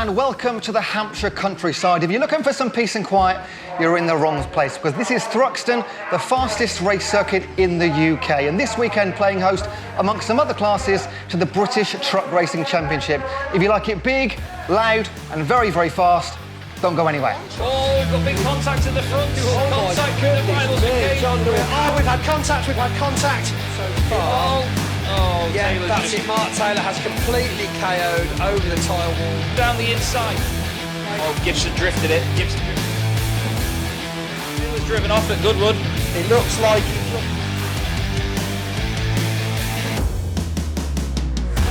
and welcome to the Hampshire countryside. If you're looking for some peace and quiet, you're in the wrong place, because this is Thruxton, the fastest race circuit in the UK, and this weekend playing host, amongst some other classes, to the British Truck Racing Championship. If you like it big, loud and very, very fast, don't go anywhere. Oh, we've got big contact in the front. Contact in the finals. Oh, we've had contact. So far. Oh, yeah, Taylor's that's it. Mark Taylor has completely KO'd over the tyre wall. Down the inside. Oh, Gibson drifted it. Taylor's driven off at Goodwood. It looks like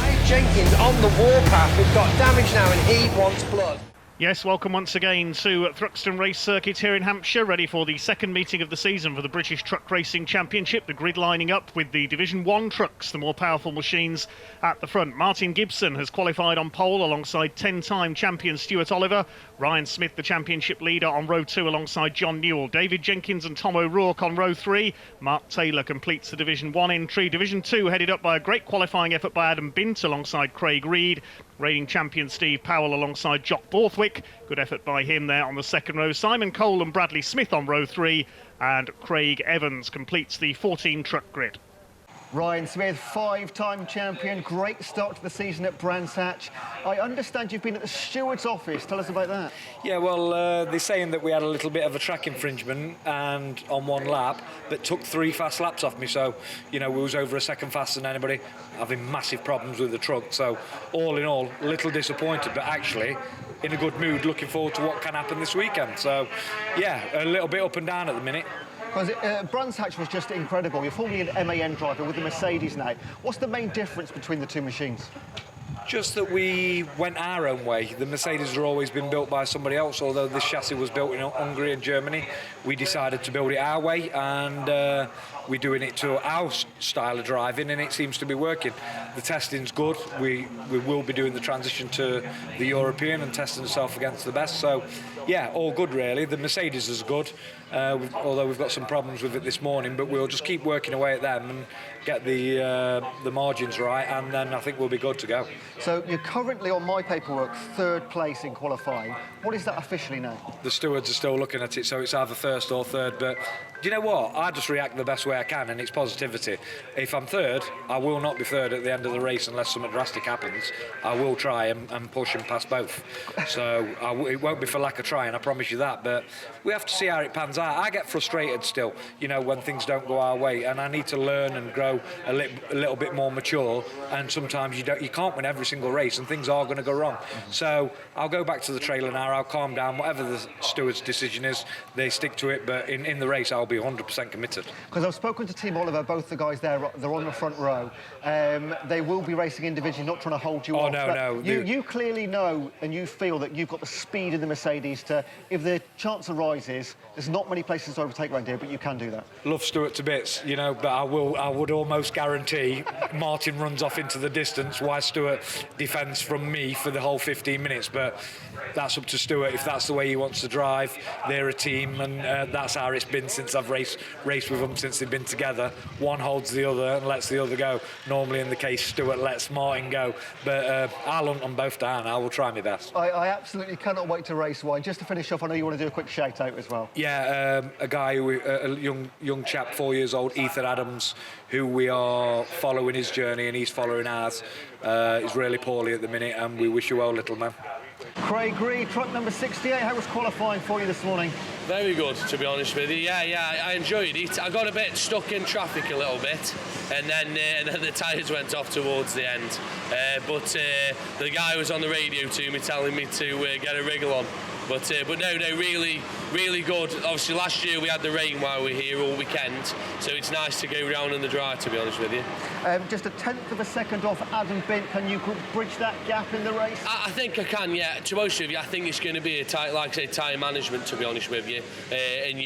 Dave Jenkins on the warpath. We've got damage now and he wants blood. Yes, welcome once again to Thruxton Race Circuit here in Hampshire, ready for the second meeting of the season for the British Truck Racing Championship. The grid lining up with the Division 1 trucks, the more powerful machines at the front. Martin Gibson has qualified on pole alongside 10-time champion Stuart Oliver. Ryan Smith, the championship leader, on row 2 alongside John Newell. David Jenkins and Tom O'Rourke on row 3. Mark Taylor completes the Division 1 entry. Division 2 headed up by a great qualifying effort by Adam Bint alongside Craig Reed. Reigning champion Steve Powell alongside Jock Borthwick. Good effort by him there on the second row. Simon Cole and Bradley Smith on row 3. And Craig Evans completes the 14 truck grid. Ryan Smith, 5-time champion, great start to the season at Brands Hatch. I understand you've been at the steward's office. Tell us about that. Yeah, well, they're saying that we had a little bit of a track infringement and on one lap, but took 3 fast laps off me. So, you know, we was over a second faster than anybody, having massive problems with the truck. So, all in all, a little disappointed, but actually in a good mood, looking forward to what can happen this weekend. So, yeah, a little bit up and down at the minute. Because Brands Hatch was just incredible. You're formerly an MAN driver with the Mercedes now. What's the main difference between the two machines? Just that we went our own way. The Mercedes has always been built by somebody else, although this chassis was built in Hungary and Germany. We decided to build it our way, and we're doing it to our style of driving, and it seems to be working. The testing's good. We will be doing the transition to the European and testing ourselves against the best. So, yeah, all good really. The Mercedes is good, although we've got some problems with it this morning, but we'll just keep working away at them and get the margins right, and then I think we'll be good to go. So you're currently, on my paperwork, 3rd place in qualifying. What is that officially now? The stewards are still looking at it, so it's either 1st or 3rd, but do you know what? I just react the best way I can, and it's positivity. If I'm 3rd, I will not be 3rd at the end of the race unless something drastic happens. I will try and push and pass both. So it won't be for lack of trying, I promise you that, but we have to see how it pans out. I get frustrated still, you know, when things don't go our way, and I need to learn and grow a little bit more mature, and sometimes you can't win every single race, and things are going to go wrong. So I'll go back to the trailer now, I'll calm down, whatever the steward's decision is, they stick to it, but in the race I'll be 100% committed. Because I've spoken to Team Oliver, both the guys there, they're on the front row. They will be racing individually, not trying to hold you off. No. You clearly know and you feel that you've got the speed in the Mercedes to, if the chance arises, there's not many places to overtake around here, but you can do that. Love Stuart to bits, you know, but I would almost guarantee Martin runs off into the distance while Stuart defends from me for the whole 15 minutes, but that's up to Stuart if that's the way he wants to drive. They're a team, and that's how it's been since I've raced with them since they've been together. One holds the other and lets the other go. Normally in the case Stuart lets Martin go, but I'll hunt them both down. I will try my best. I absolutely cannot wait to race one. Just to finish off, I know you want to do a quick shout out as well. Yeah, a guy, a young chap, 4 years old, Ethan Adams, who we are following his journey and he's following ours. He's really poorly at the minute, and we wish you well, little man. Craig Reed, truck number 68, how was qualifying for you this morning? Very good, to be honest with you. Yeah, I enjoyed it. I got a bit stuck in traffic a little bit, and then the tyres went off towards the end. But the guy was on the radio to me telling me to get a wriggle on. But no, really, really good. Obviously, last year we had the rain while we were here all weekend, so it's nice to go round in the dry, to be honest with you. Just a 1/10 of a second off Adam Bint. Can you bridge that gap in the race? I think I can, yeah. To be honest with you, I think it's going to be a tight, like I say, tyre management, to be honest with you. And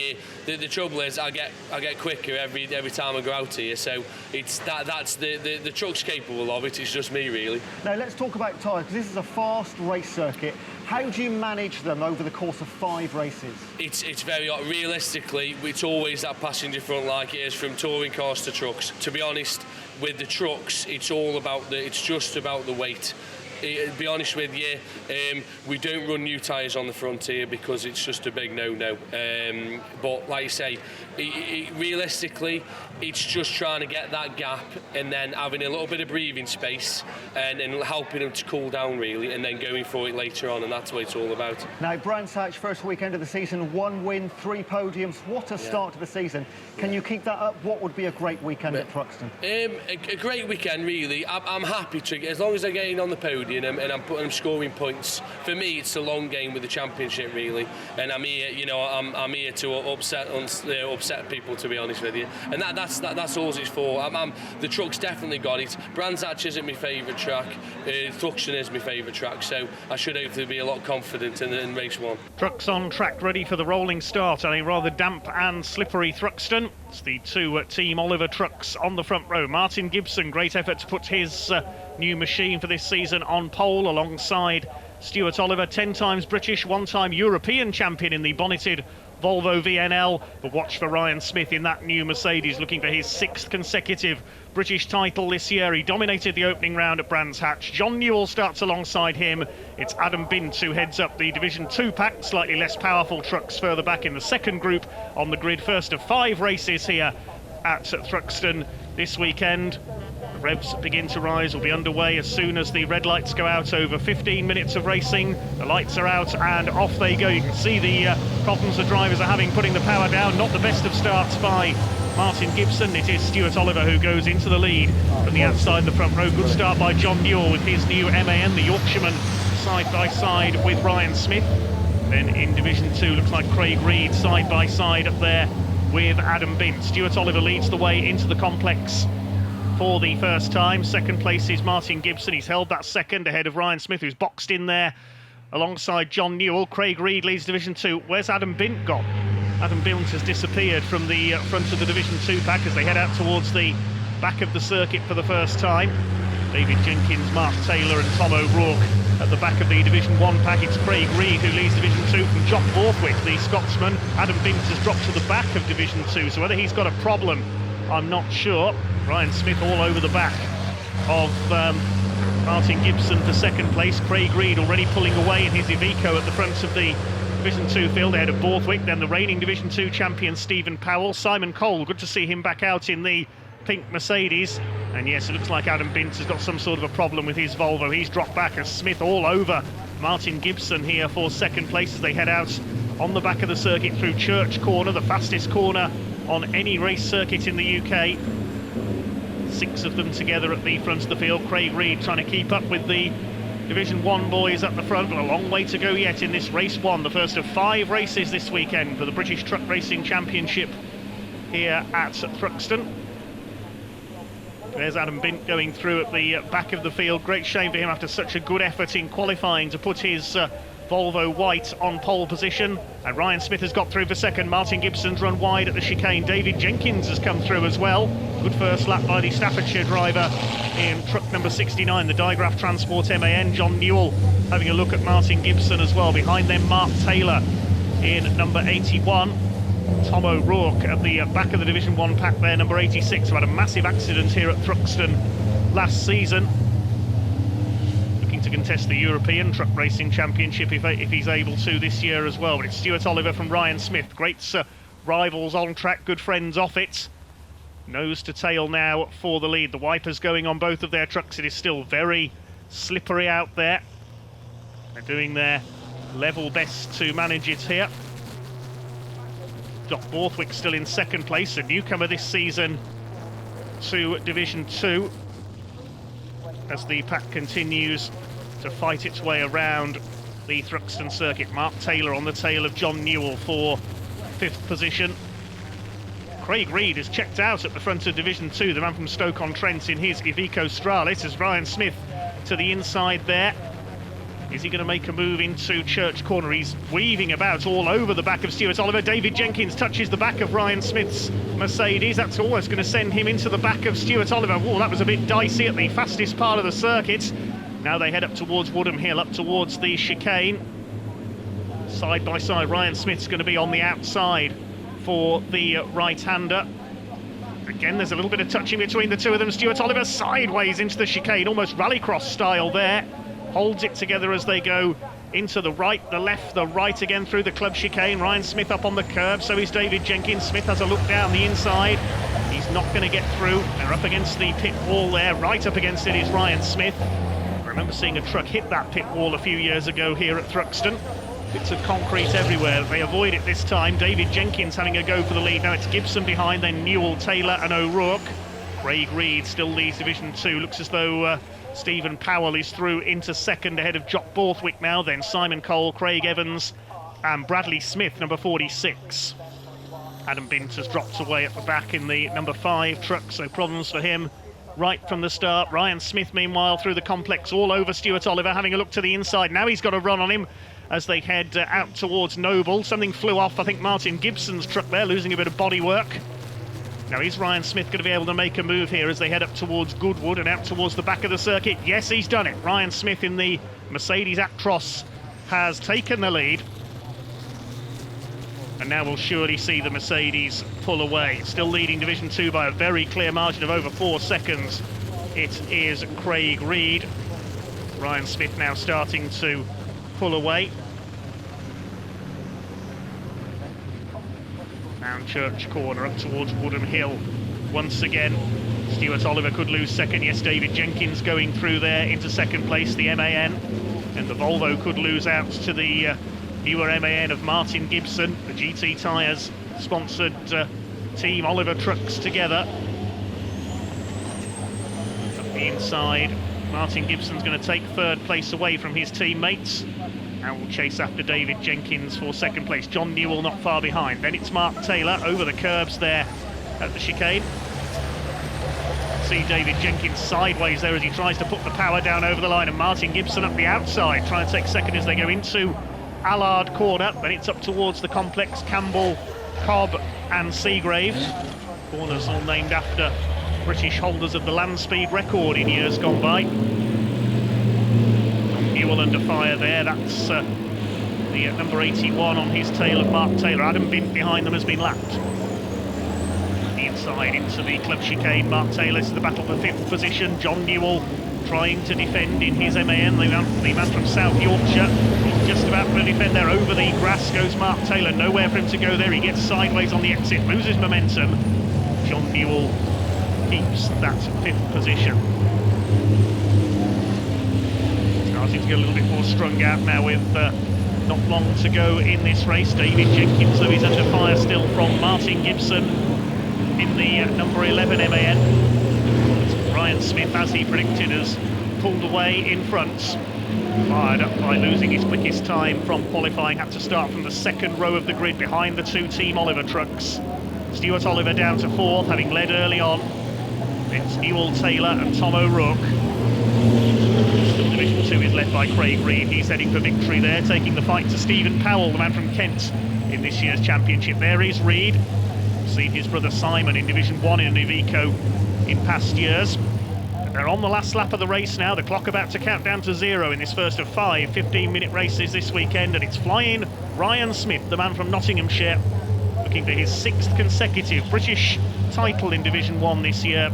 the trouble is, I get quicker every time I go out here. So it's that's the truck's capable of it. It's just me, really. Now let's talk about tyres, because this is a fast race circuit. How do you manage them over the course of 5 races? It's very realistically, it's always that passenger front like it is from touring cars to trucks. To be honest, with the trucks, it's just about the weight. to be honest with you, we don't run new tyres on the front here because it's just a big no-no. But like you say, realistically, it's just trying to get that gap and then having a little bit of breathing space and helping them to cool down really, and then going for it later on, and that's what it's all about. Now, Brands Hatch, first weekend of the season, 1 win, 3 podiums. What a start to the season. Can you keep that up? What would be a great weekend at Thruxton? A great weekend, really. I'm happy to, as long as they're getting on the podium and I'm scoring points. For me, it's a long game with the championship, really. And I'm here, I'm here to upset people, to be honest with you. And that's all it's for. The truck's definitely got it. Brands Hatch isn't my favourite track. Thruxton is my favourite track, so I should hopefully be a lot confident in race 1. Trucks on track, ready for the rolling start, and a rather damp and slippery Thruxton. It's the 2 Team Oliver trucks on the front row. Martin Gibson, great effort to put his new machine for this season on pole alongside Stuart Oliver, 10 times British, 1-time European champion in the bonneted Volvo VNL. But watch for Ryan Smith in that new Mercedes, looking for his 6th consecutive British title this year. He dominated the opening round at Brands Hatch. John Newell starts alongside him. It's Adam Bint who heads up the Division 2 pack, slightly less powerful trucks further back in the second group on the grid. First of 5 races here at Thruxton this weekend. The revs begin to rise, will be underway as soon as the red lights go out. Over 15 minutes of racing, the lights are out and off they go. You can see the problems the drivers are having putting the power down. Not the best of starts by Martin Gibson. It is Stuart Oliver who goes into the lead from the outside of the front row. Good start by John Newell with his new MAN, the Yorkshireman, side by side with Ryan Smith. Then in Division 2, looks like Craig Reed side by side up there with Adam Bint. Stuart Oliver leads the way into the complex for the first time. Second place is Martin Gibson. He's held that second ahead of Ryan Smith, who's boxed in there alongside John Newell. Craig Reed leads Division 2. Where's Adam Bint gone? Adam Bint has disappeared from the front of the Division 2 pack as they head out towards the back of the circuit for the first time. David Jenkins, Mark Taylor and Tom O'Rourke at the back of the Division 1 pack. It's Craig Reed who leads Division 2 from Jock Borthwick, the Scotsman. Adam Bint has dropped to the back of Division 2, so whether he's got a problem, I'm not sure. Ryan Smith all over the back of Martin Gibson for second place. Craig Reed already pulling away in his Iveco at the front of the Division 2 field ahead of Borthwick. Then the reigning Division 2 champion Stephen Powell. Simon Cole, good to see him back out in the pink Mercedes. And yes, it looks like Adam Bint has got some sort of a problem with his Volvo. He's dropped back as Smith all over Martin Gibson here for second place as they head out on the back of the circuit through Church Corner, the fastest corner on any race circuit in the UK. 6 of them together at the front of the field. Craig Reed trying to keep up with the Division 1 boys at the front, but a long way to go yet in this race 1, the first of 5 races this weekend for the British Truck Racing Championship here at Thruxton. There's Adam Bint going through at the back of the field. Great shame for him after such a good effort in qualifying to put his Volvo white on pole position. And Ryan Smith has got through for second. Martin Gibson's run wide at the chicane. David Jenkins has come through as well. Good first lap by the Staffordshire driver in truck number 69, the Digraph Transport MAN. John Newell having a look at Martin Gibson as well. Behind them, Mark Taylor in number 81. Tom O'Rourke at the back of the Division 1 pack there, number 86, who had a massive accident here at Thruxton last season. Looking to contest the European Truck Racing Championship if he's able to this year as well. But it's Stuart Oliver from Ryan Smith. Great rivals on track, good friends off it. Nose to tail now for the lead. The wipers going on both of their trucks. It is still very slippery out there. They're doing their level best to manage it here. Jock Borthwick still in second place, a newcomer this season to Division 2, as the pack continues to fight its way around the Thruxton circuit. Mark Taylor on the tail of John Newell for 5th position. Craig Reed is checked out at the front of Division 2, the man from Stoke-on-Trent in his Iveco Stralis, as Ryan Smith to the inside there. Is he going to make a move into Church Corner? He's weaving about all over the back of Stuart Oliver. David Jenkins touches the back of Ryan Smith's Mercedes. That's almost going to send him into the back of Stuart Oliver. Whoa, that was a bit dicey at the fastest part of the circuit. Now they head up towards Woodham Hill, up towards the chicane. Side by side, Ryan Smith's going to be on the outside for the right-hander. Again, there's a little bit of touching between the two of them. Stuart Oliver sideways into the chicane, almost rallycross style there. holds it together as they go into the right, the left, the right again through the club chicane. Ryan Smith up on the curb, so is David Jenkins. Smith has a look down the inside. He's not going to get through. They're up against the pit wall there. Right up against it is Ryan Smith. I remember seeing a truck hit that pit wall a few years ago here at Thruxton. Bits of concrete everywhere. They avoid it this time. David Jenkins having a go for the lead. Now it's Gibson behind, then Newell, Taylor and O'Rourke. Craig Reed still leads Division 2. Looks as though Stephen Powell is through into second ahead of Jock Borthwick now. Then Simon Cole, Craig Evans and Bradley Smith, number 46. Adam Bint has dropped away at the back in the number 5 truck, so problems for him right from the start. Ryan Smith, meanwhile, through the complex all over Stuart Oliver, having a look to the inside. Now he's got a run on him as they head out towards Noble. Something flew off, I think, Martin Gibson's truck there, losing a bit of bodywork. Now, is Ryan Smith going to be able to make a move here as they head up towards Goodwood and out towards the back of the circuit? Yes, he's done it. Ryan Smith in the Mercedes Actros has taken the lead. And now we'll surely see the Mercedes pull away. Still leading Division 2 by a very clear margin of over 4 seconds. It is Craig Reed. Ryan Smith now starting to pull away. Down Church Corner up towards Woodham Hill. Once again, Stuart Oliver could lose second. Yes, David Jenkins going through there into second place, the MAN. And the Volvo could lose out to the newer MAN of Martin Gibson. The GT Tyres sponsored Team Oliver trucks together. Up the inside, Martin Gibson's going to take third place away from his teammates. Now we'll chase after David Jenkins for second place. John Newell not far behind. Then it's Mark Taylor over the curbs there at the chicane. See David Jenkins sideways there as he tries to put the power down over the line, and Martin Gibson up the outside trying to take second as they go into Allard Corner. Then it's up towards the complex, Campbell, Cobb and Seagrave. Corners all named after British holders of the land speed record in years gone by. Newell under fire there. That's the number 81 on his tail of Mark Taylor. Adam Bint behind them has been lapped. The inside into the club chicane. Mark Taylor to the battle for 5th position. John Newell trying to defend in his MAN. The man from South Yorkshire. He's just about to defend there. Over the grass goes Mark Taylor. Nowhere for him to go there. He gets sideways on the exit, loses momentum. John Newell keeps that 5th position. Starting to get a little bit more strung out now with not long to go in this race. David Jenkins, though, he's under fire still from Martin Gibson in the number 11 MAN. Ryan Smith, as he predicted, has pulled away in front. Fired up by losing his quickest time from qualifying. Had to start from the second row of the grid behind the 2 Team Oliver trucks. Stuart Oliver down to 4th, having led early on. It's Newell, Taylor and Tom O'Rourke. Still Division 2 is led by Craig Reed. He's heading for victory there, taking the fight to Stephen Powell, the man from Kent, in this year's championship. There is Reed. Seen his brother Simon in Division 1 in an Iveco in past years. They're on the last lap of the race now. The clock about to count down to 0 in this first of 5 15-minute races this weekend, and it's flying Ryan Smith, the man from Nottinghamshire, looking for his 6th consecutive British title in Division 1 this year.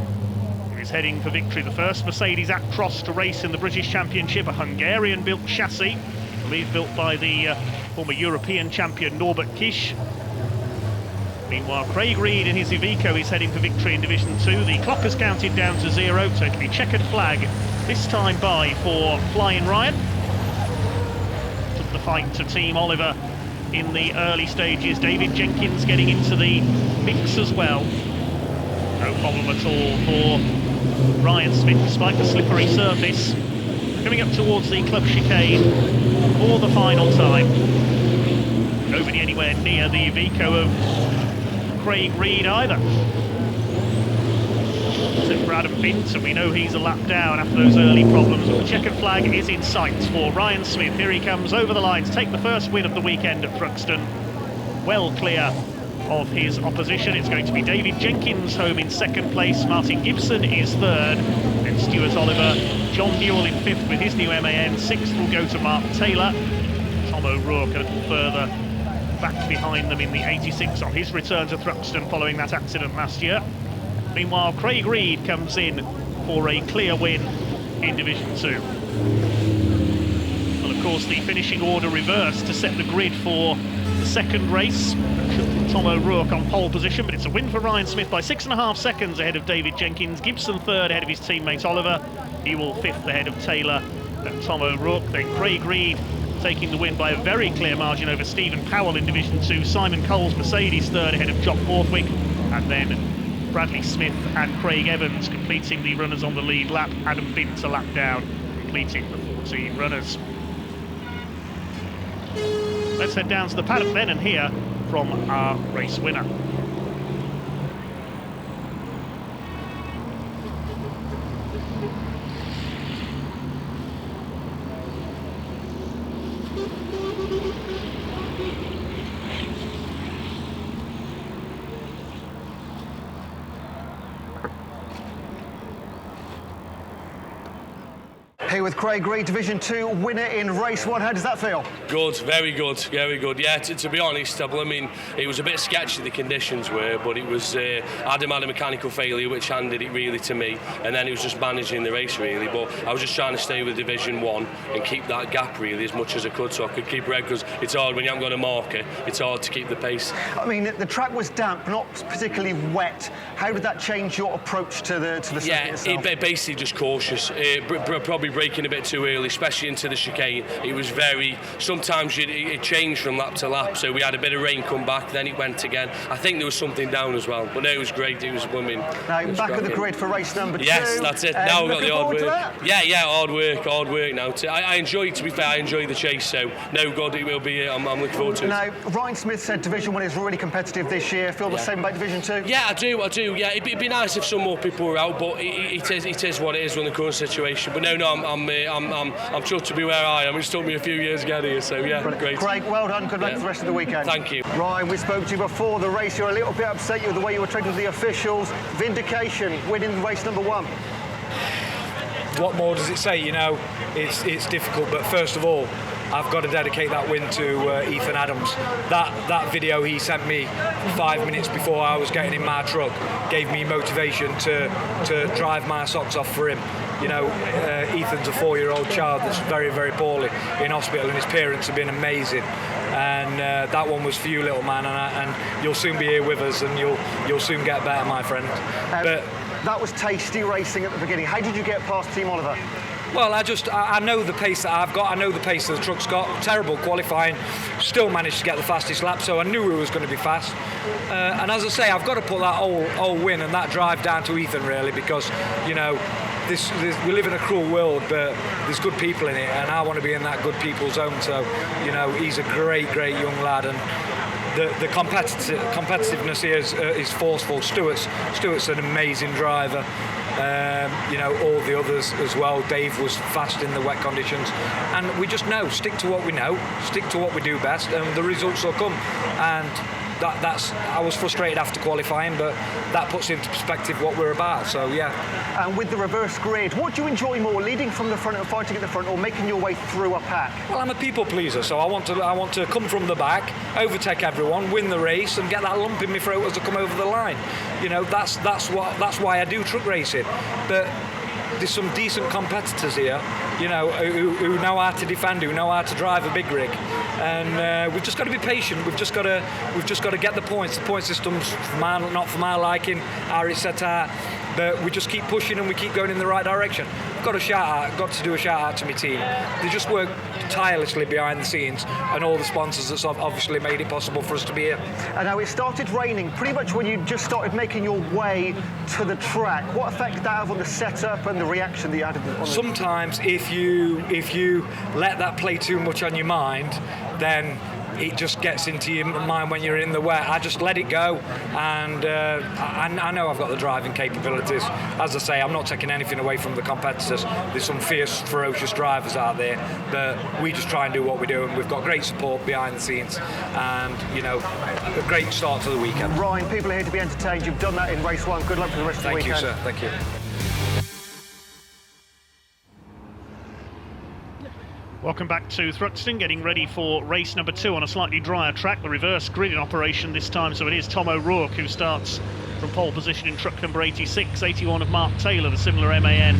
He's heading for victory. The first Mercedes Actros to race in the British Championship, a Hungarian-built chassis, I believe built by the former European champion Norbert Kisch. Meanwhile, Craig Reed in his Iveco is heading for victory in Division 2. The clock has counted down to 0, so it'll be checkered flag this time by for Flying Ryan. Took the fight to Team Oliver in the early stages. David Jenkins getting into the mix as well. No problem at all for Ryan Smith, despite the slippery surface. Coming up towards the club chicane for the final time. Nobody anywhere near the Iveco of Craig Reed either. Except for Adam Bint, and we know he's a lap down after those early problems. But the checkered flag is in sight for Ryan Smith. Here he comes over the line to take the first win of the weekend at Thruxton. Well clear of his opposition. It's going to be David Jenkins home in second place. Martin Gibson is third. Then Stuart Oliver. John Newell in 5th with his new MAN. 6th will go to Mark Taylor. Tom O'Rourke a little further back behind them in the 86 on his return to Thruxton following that accident last year. Meanwhile, Craig Reed comes in for a clear win in Division 2. of course, the finishing order reversed to set the grid for the second race. Tom O'Rourke on pole position, but it's a win for Ryan Smith by 6.5 seconds ahead of David Jenkins. Gibson third ahead of his teammate Oliver. Ewell fifth ahead of Taylor and Tom O'Rourke. Then Craig Reed taking the win by a very clear margin over Stephen Powell in Division 2. Simon Cole's Mercedes third ahead of Jock Borthwick. And then Bradley Smith and Craig Evans completing the runners on the lead lap. Adam Bint a lap down, completing the 14 runners. Let's head down to the paddock then and hear from our race winner. Here with Craig Reed, Division 2 winner in race 1. How does that feel? Good, very good, very good. Yeah, to be honest, I mean, it was a bit sketchy, the conditions were, but it was, Adam had a mechanical failure which handed it really to me, and then it was just managing the race really, but I was just trying to stay with Division 1 and keep that gap really as much as I could, so I could keep red, because it's hard when you haven't got a marker, it's hard to keep the pace. I mean, the track was damp, not particularly wet. How did that change your approach to the circuit itself? Yeah, basically just cautious, probably braking a bit too early, especially into the chicane. It was very, sometimes it changed from lap to lap, so we had a bit of rain come back, then it went again. I think there was something down as well, but no, it was great, it was booming. Now, back at the grid for race number 2. Yes, that's it, now we've got the hard work. Yeah, hard work now. I enjoy, to be fair, I enjoy the chase, so no, God, it will be, I'm looking forward to it. Now, Ryan Smith said Division 1 is really competitive this year. Feel the same about Division 2? Yeah, I do, yeah, it'd be nice if some more people were out, but it is what it is with the current situation. But no, I'm chuffed to be where I am. It's took me a few years to get here, so yeah, great. Craig, well done. Good luck for the rest of the weekend. Thank you. Ryan, we spoke to you before the race. You're a little bit upset with the way you were treated with the officials. Vindication, winning race number 1. What more does it say? You know, it's difficult, but first of all, I've got to dedicate that win to Ethan Adams. That video he sent me 5 minutes before I was getting in my truck gave me motivation to drive my socks off for him. You know, Ethan's a 4-year-old child that's very, very poorly in hospital, and his parents have been amazing. And that one was for you, little man, and you'll soon be here with us, and you'll soon get better, my friend. But that was tasty racing at the beginning. How did you get past Team Oliver? Well, I know the pace that I've got. I know the pace that the truck's got. Terrible qualifying. Still managed to get the fastest lap, so I knew it was going to be fast. And as I say, I've got to put that whole win and that drive down to Ethan, really, because, you know, we live in a cruel world, but there's good people in it, and I want to be in that good people zone. So, you know, he's a great young lad, and the competitiveness here is forceful. Stuart's an amazing driver. You know, all the others as well. Dave was fast in the wet conditions, and we just know, stick to what we know, stick to what we do best, and the results will come. And that's I was frustrated after qualifying, but that puts into perspective what we're about. So yeah. And with the reverse grid, what do you enjoy more, leading from the front and fighting at the front, or making your way through a pack? Well, I'm a people pleaser, so I want to come from the back, overtake everyone, win the race, and get that lump in my throat as I come over the line. You know, that's why I do truck racing. But there's some decent competitors here, you know, who know how to defend, who know how to drive a big rig, and we've just got to be patient. We've just got to get the points. The point system's not for my liking, how it's set out, but we just keep pushing and we keep going in the right direction. I've got to do a shout out to my team. They just work tirelessly behind the scenes, and all the sponsors that's obviously made it possible for us to be here. And now it started raining pretty much when you just started making your way to the track. What effect did that have on the setup and the reaction that you had on the... Sometimes if you let that play too much on your mind, then it just gets into your mind when you're in the wet. I just let it go, and I know I've got the driving capabilities. As I say, I'm not taking anything away from the competitors. There's some fierce, ferocious drivers out there, but we just try and do what we do, and we've got great support behind the scenes, and, you know, a great start to the weekend. Ryan, people are here to be entertained. You've done that in race 1. Good luck for the rest of the weekend. Thank you, sir. Thank you. Welcome back to Thruxton, getting ready for race number 2 on a slightly drier track, the reverse grid in operation this time, so it is Tom O'Rourke who starts from pole position in truck number 86, 81 of Mark Taylor, the similar MAN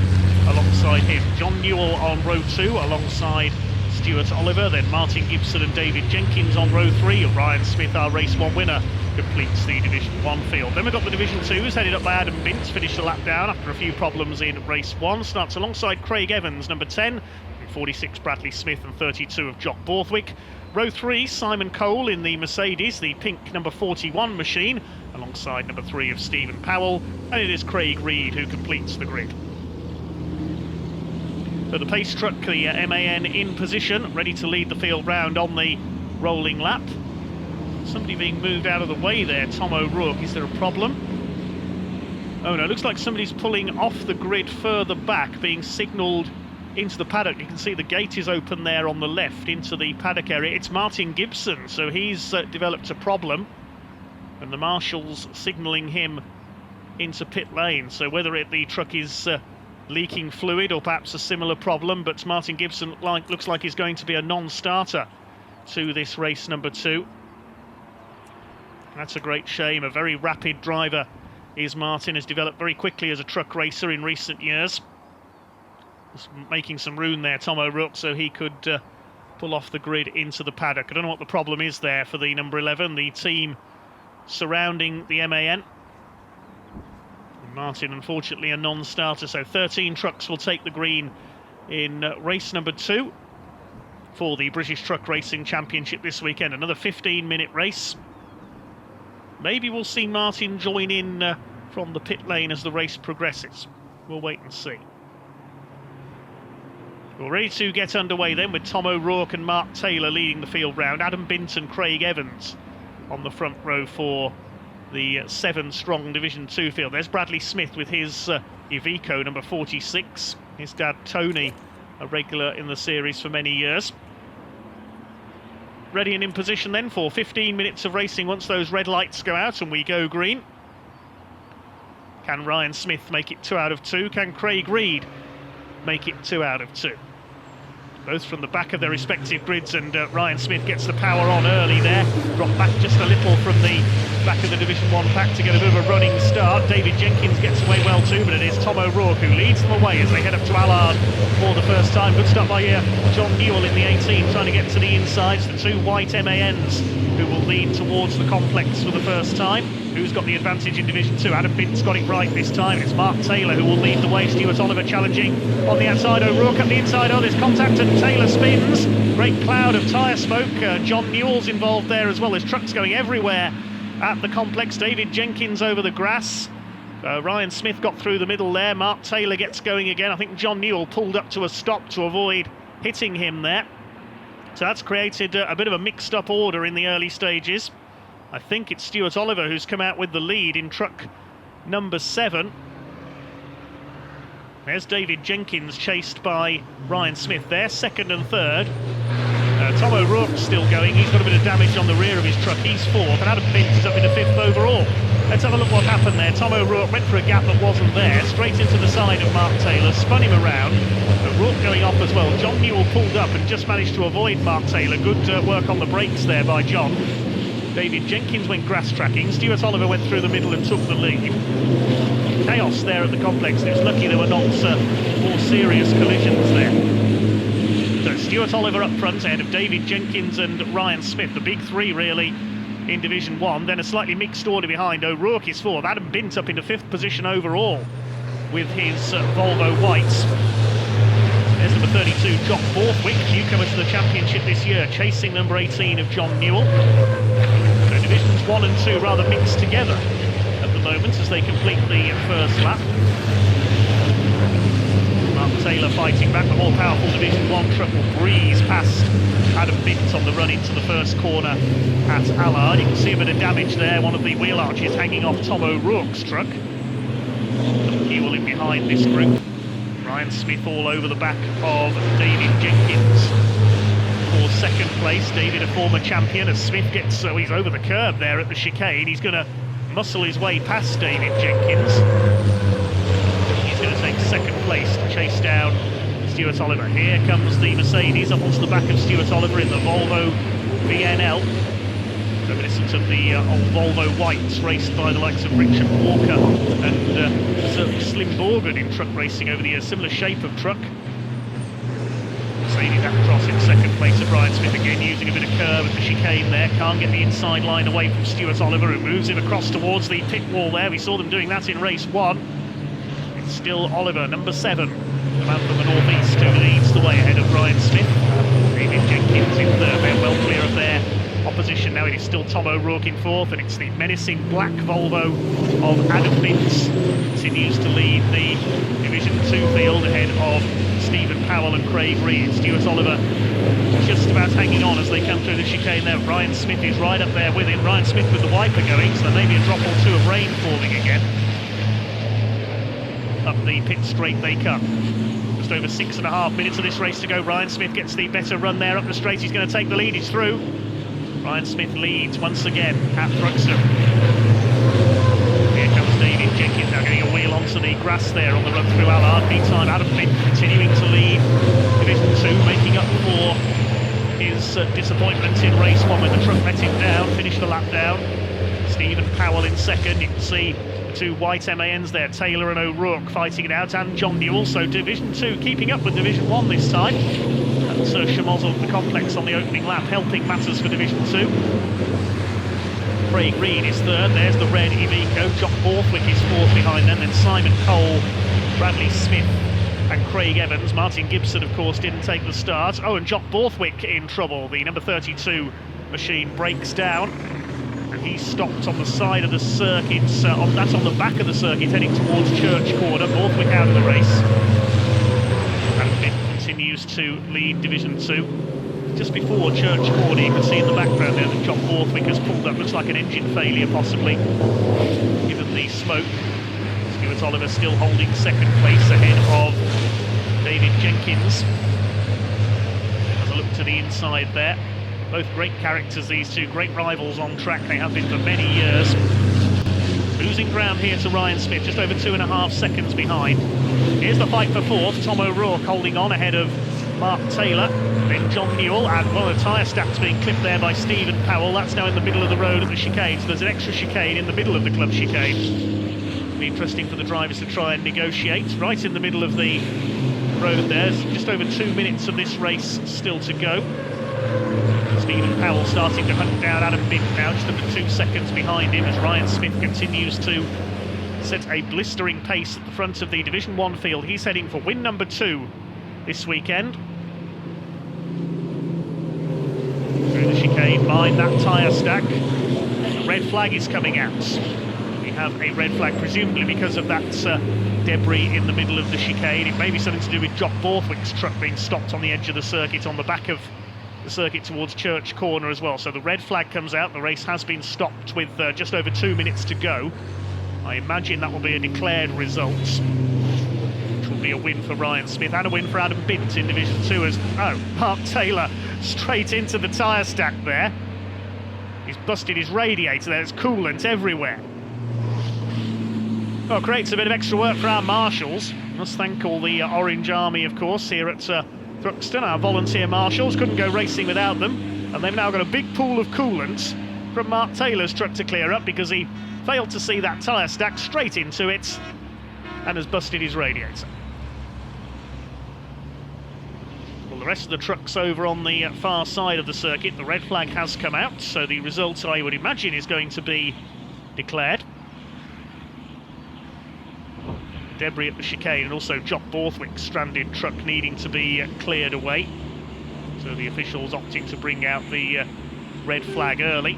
alongside him. John Newell on row 2 alongside Stuart Oliver, then Martin Gibson and David Jenkins on row 3. Ryan Smith, our race 1 winner, completes the Division 1 field. Then we've got the Division 2s, headed up by Adam Bint, finished a lap down after a few problems in race 1. Starts alongside Craig Evans, number 10, 46 Bradley Smith and 32 of Jock Borthwick. Row 3, Simon Cole in the Mercedes, the pink number 41 machine, alongside number 3 of Stephen Powell, and it is Craig Reed who completes the grid. So the pace truck, the MAN in position, ready to lead the field round on the rolling lap. Somebody being moved out of the way there, Tom O'Rourke. Is there a problem? Oh no, looks like somebody's pulling off the grid further back, being signalled into the paddock. You can see the gate is open there on the left into the paddock area. It's Martin Gibson, so he's developed a problem, and the marshals signalling him into pit lane. So whether the truck is leaking fluid or perhaps a similar problem, but Martin Gibson looks like he's going to be a non-starter to this race number 2. That's a great shame. A very rapid driver is Martin, has developed very quickly as a truck racer in recent years. Just making some room there, Tom O'Rourke, so he could pull off the grid into the paddock. I don't know what the problem is there for the number 11, the team surrounding the MAN. Martin, unfortunately, a non-starter, so 13 trucks will take the green in race number 2 for the British Truck Racing Championship this weekend. Another 15-minute race. Maybe we'll see Martin join in from the pit lane as the race progresses. We'll wait and see. We're ready to get underway then with Tom O'Rourke and Mark Taylor leading the field round. Adam Bint and Craig Evans on the front row for the 7-strong Division 2 field. There's Bradley Smith with his Iveco number 46. His dad Tony, a regular in the series for many years. Ready and in position then for 15 minutes of racing once those red lights go out and we go green. Can Ryan Smith make it 2 out of 2? Can Craig Reed make it 2 out of 2? Both from the back of their respective grids, and Ryan Smith gets the power on early there. Dropped back just a little from the back of the Division 1 pack to get a bit of a running start. David Jenkins gets away well too, but it is Tom O'Rourke who leads them away as they head up to Allard for the first time. Good start by John Newell in the 18, trying to get to the insides. The 2 white MANs who will lead towards the complex for the first time. Who's got the advantage in Division 2? Adam Bint's got it right this time. It's Mark Taylor who will lead the way. Stuart Oliver challenging on the outside. O'Rourke at the inside. Oh, there's contact and Taylor spins. Great cloud of tyre smoke. John Newell's involved there as well. There's trucks going everywhere at the complex. David Jenkins over the grass. Ryan Smith got through the middle there. Mark Taylor gets going again. I think John Newell pulled up to a stop to avoid hitting him there. So that's created a bit of a mixed up order in the early stages. I think it's Stuart Oliver who's come out with the lead in truck number 7. There's David Jenkins chased by Ryan Smith there, 2nd and 3rd. Tom O'Rourke's still going. He's got a bit of damage on the rear of his truck. He's 4th, and Adam Bint is up into 5th overall. Let's have a look what happened there. Tom O'Rourke went for a gap that wasn't there, straight into the side of Mark Taylor, spun him around. O'Rourke going off as well. John Newell pulled up and just managed to avoid Mark Taylor. Good work on the brakes there by John. David Jenkins went grass tracking. Stuart Oliver went through the middle and took the lead. Chaos there at the complex. It was lucky there were not more serious collisions there. So Stuart Oliver up front ahead of David Jenkins and Ryan Smith, the big 3 really in Division 1. Then a slightly mixed order behind. O'Rourke is 4th. Adam Bint up into 5th position overall with his Volvo whites. There's number 32, Jock Borthwick, newcomer to the championship this year, chasing number 18 of John Newell. So Divisions 1 and 2 rather mixed together at the moment as they complete the first lap. Mark Taylor fighting back. The more powerful Division 1 truck will breeze past Adam Bint on the run into the first corner at Allard. You can see a bit of damage there, one of the wheel arches hanging off Tom O'Rourke's truck. Newell in behind this group. Ryan Smith all over the back of David Jenkins for 2nd place. David, a former champion, as Smith gets, he's over the curb there at the chicane. He's going to muscle his way past David Jenkins. He's going to take 2nd place to chase down Stuart Oliver. Here comes the Mercedes up onto the back of Stuart Oliver in the Volvo VNL. Reminiscent of the old Volvo whites raced by the likes of Richard Walker and certainly Slim Borgard in truck racing over the years. Similar shape of truck. Training that cross in second place of Brian Smith, again using a bit of curve at the chicane there. Can't get the inside line away from Stuart Oliver, who moves him across towards the pit wall there. We saw them doing that in race 1. It's still Oliver, number 7, the man from the northeast, who leads the way ahead of Brian Smith. David Jenkins in third. They're well clear of their opposition now. It is still Tom O'Rourke in fourth, and it's the menacing black Volvo of Adam Binns continues to lead the Division 2 field ahead of Stephen Powell and Craig Reed. Stuart Oliver just about hanging on as they come through the chicane there. Brian Smith is right up there with him. Brian Smith with the wiper going, so there may be a drop or two of rain falling again. Up the pit straight they come. Just over 6.5 minutes of this race to go. Brian Smith gets the better run there up the straight. He's going to take the lead. He's through. Brian Smith leads once again at Thruxton. Here comes David Jenkins now getting a wheel onto the grass there on the run through Allard. Meantime, Adam Bint continuing to lead Division 2, making up for his disappointment in race 1 when the truck let him down, finished the lap down. Stephen Powell in second. You can see the two white MANs there, Taylor and O'Rourke, fighting it out, and John Newell, also Division 2, keeping up with Division 1 this time. And Sir Shamozzle the complex on the opening lap, helping matters for Division 2. Craig Reed is third, there's the red Iveco. Jock Borthwick is fourth behind them, then Simon Cole, Bradley Smith and Craig Evans. Martin Gibson, of course, didn't take the start. Oh, and Jock Borthwick in trouble. The number 32 machine breaks down, and he's stopped on the side of the circuit, that's on the back of the circuit, heading towards Church Corner. Borthwick out of the race. And Bint continues to lead Division 2. Just before Church Corner, you can see in the background there that Jock Borthwick has pulled up. Looks like an engine failure, possibly, given the smoke. Stuart Oliver still holding second place ahead of David Jenkins. Has a look to the inside there. Both great characters, these two, great rivals on track. They have been for many years. Losing ground here to Ryan Smith, just over 2.5 seconds behind. Here's the fight for fourth. Tom O'Rourke holding on ahead of Mark Taylor, then John Newell, and one of the tyre stacks being clipped there by Stephen Powell. That's now in the middle of the road at the chicane, so there's an extra chicane in the middle of the club chicane. It'll be interesting for the drivers to try and negotiate. Right in the middle of the road there's just over 2 minutes of this race still to go. Stephen Powell starting to hunt down Adam Bint now, just under 2 seconds behind him as Ryan Smith continues to set a blistering pace at the front of the Division 1 field. He's heading for win number 2 this weekend. Through the chicane, mind that tyre stack. The red flag is coming out. We have a red flag, presumably because of that debris in the middle of the chicane. It may be something to do with Jock Borthwick's truck being stopped on the edge of the circuit, on the back of the circuit towards Church Corner as well. So the red flag comes out. The race has been stopped with just over 2 minutes to go. I imagine that will be a declared result, which will be a win for Ryan Smith and a win for Adam Bint in Division 2 as, Mark Taylor straight into the tyre stack there. He's busted his radiator, there's coolant everywhere. Well, creates a bit of extra work for our marshals. Must thank all the Orange Army, of course, here at Thruxton. Our volunteer marshals couldn't go racing without them, and they've now got a big pool of coolant from Mark Taylor's truck to clear up because he failed to see that tyre stack straight into it and has busted his radiator. Well, the rest of the trucks over on the far side of the circuit, the red flag has come out, so the result, I would imagine, is going to be declared. Debris at the chicane, and also Jock Borthwick's stranded truck needing to be cleared away. So the officials opting to bring out the red flag early.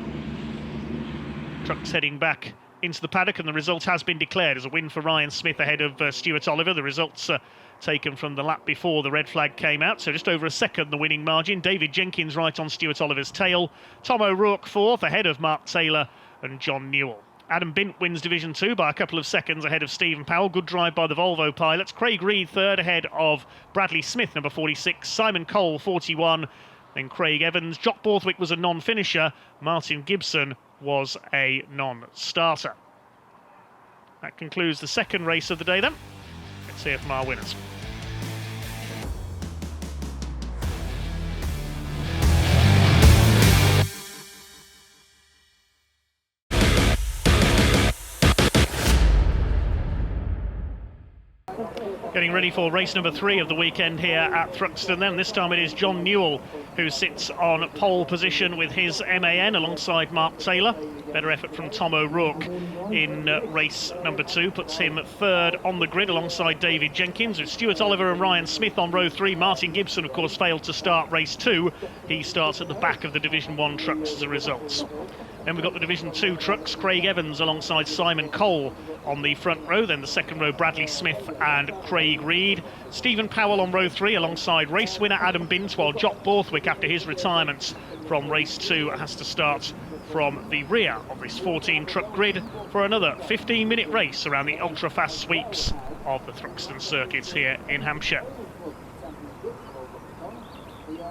Trucks heading back into the paddock, and the result has been declared as a win for Ryan Smith ahead of Stuart Oliver. The results taken from the lap before the red flag came out, so just over a second the winning margin. David Jenkins right on Stuart Oliver's tail. Tom O'Rourke fourth ahead of Mark Taylor and John Newell. Adam Bint wins Division 2 by a couple of seconds ahead of Stephen Powell. Good drive by the Volvo pilots. Craig Reed third ahead of Bradley Smith, number 46. Simon Cole, 41. Then Craig Evans. Jock Borthwick was a non-finisher. Martin Gibson was a non-starter. That concludes the second race of the day then. Let's hear from our winners. Getting ready for race number 3 of the weekend here at Thruxton. Then this time it is John Newell who sits on pole position with his MAN alongside Mark Taylor. Better effort from Tom O'Rourke in race number 2 puts him third on the grid alongside David Jenkins, with Stuart Oliver and Ryan Smith on row 3. Martin Gibson, of course, failed to start race 2. He starts at the back of the Division 1 trucks as a result. Then we've got the Division 2 trucks, Craig Evans alongside Simon Cole on the front row. Then the second row, Bradley Smith and Craig Reed. Stephen Powell on row 3 alongside race winner Adam Bint, while Jock Borthwick, after his retirement from race 2, has to start from the rear of this 14-truck grid for another 15-minute race around the ultra-fast sweeps of the Thruxton circuits here in Hampshire.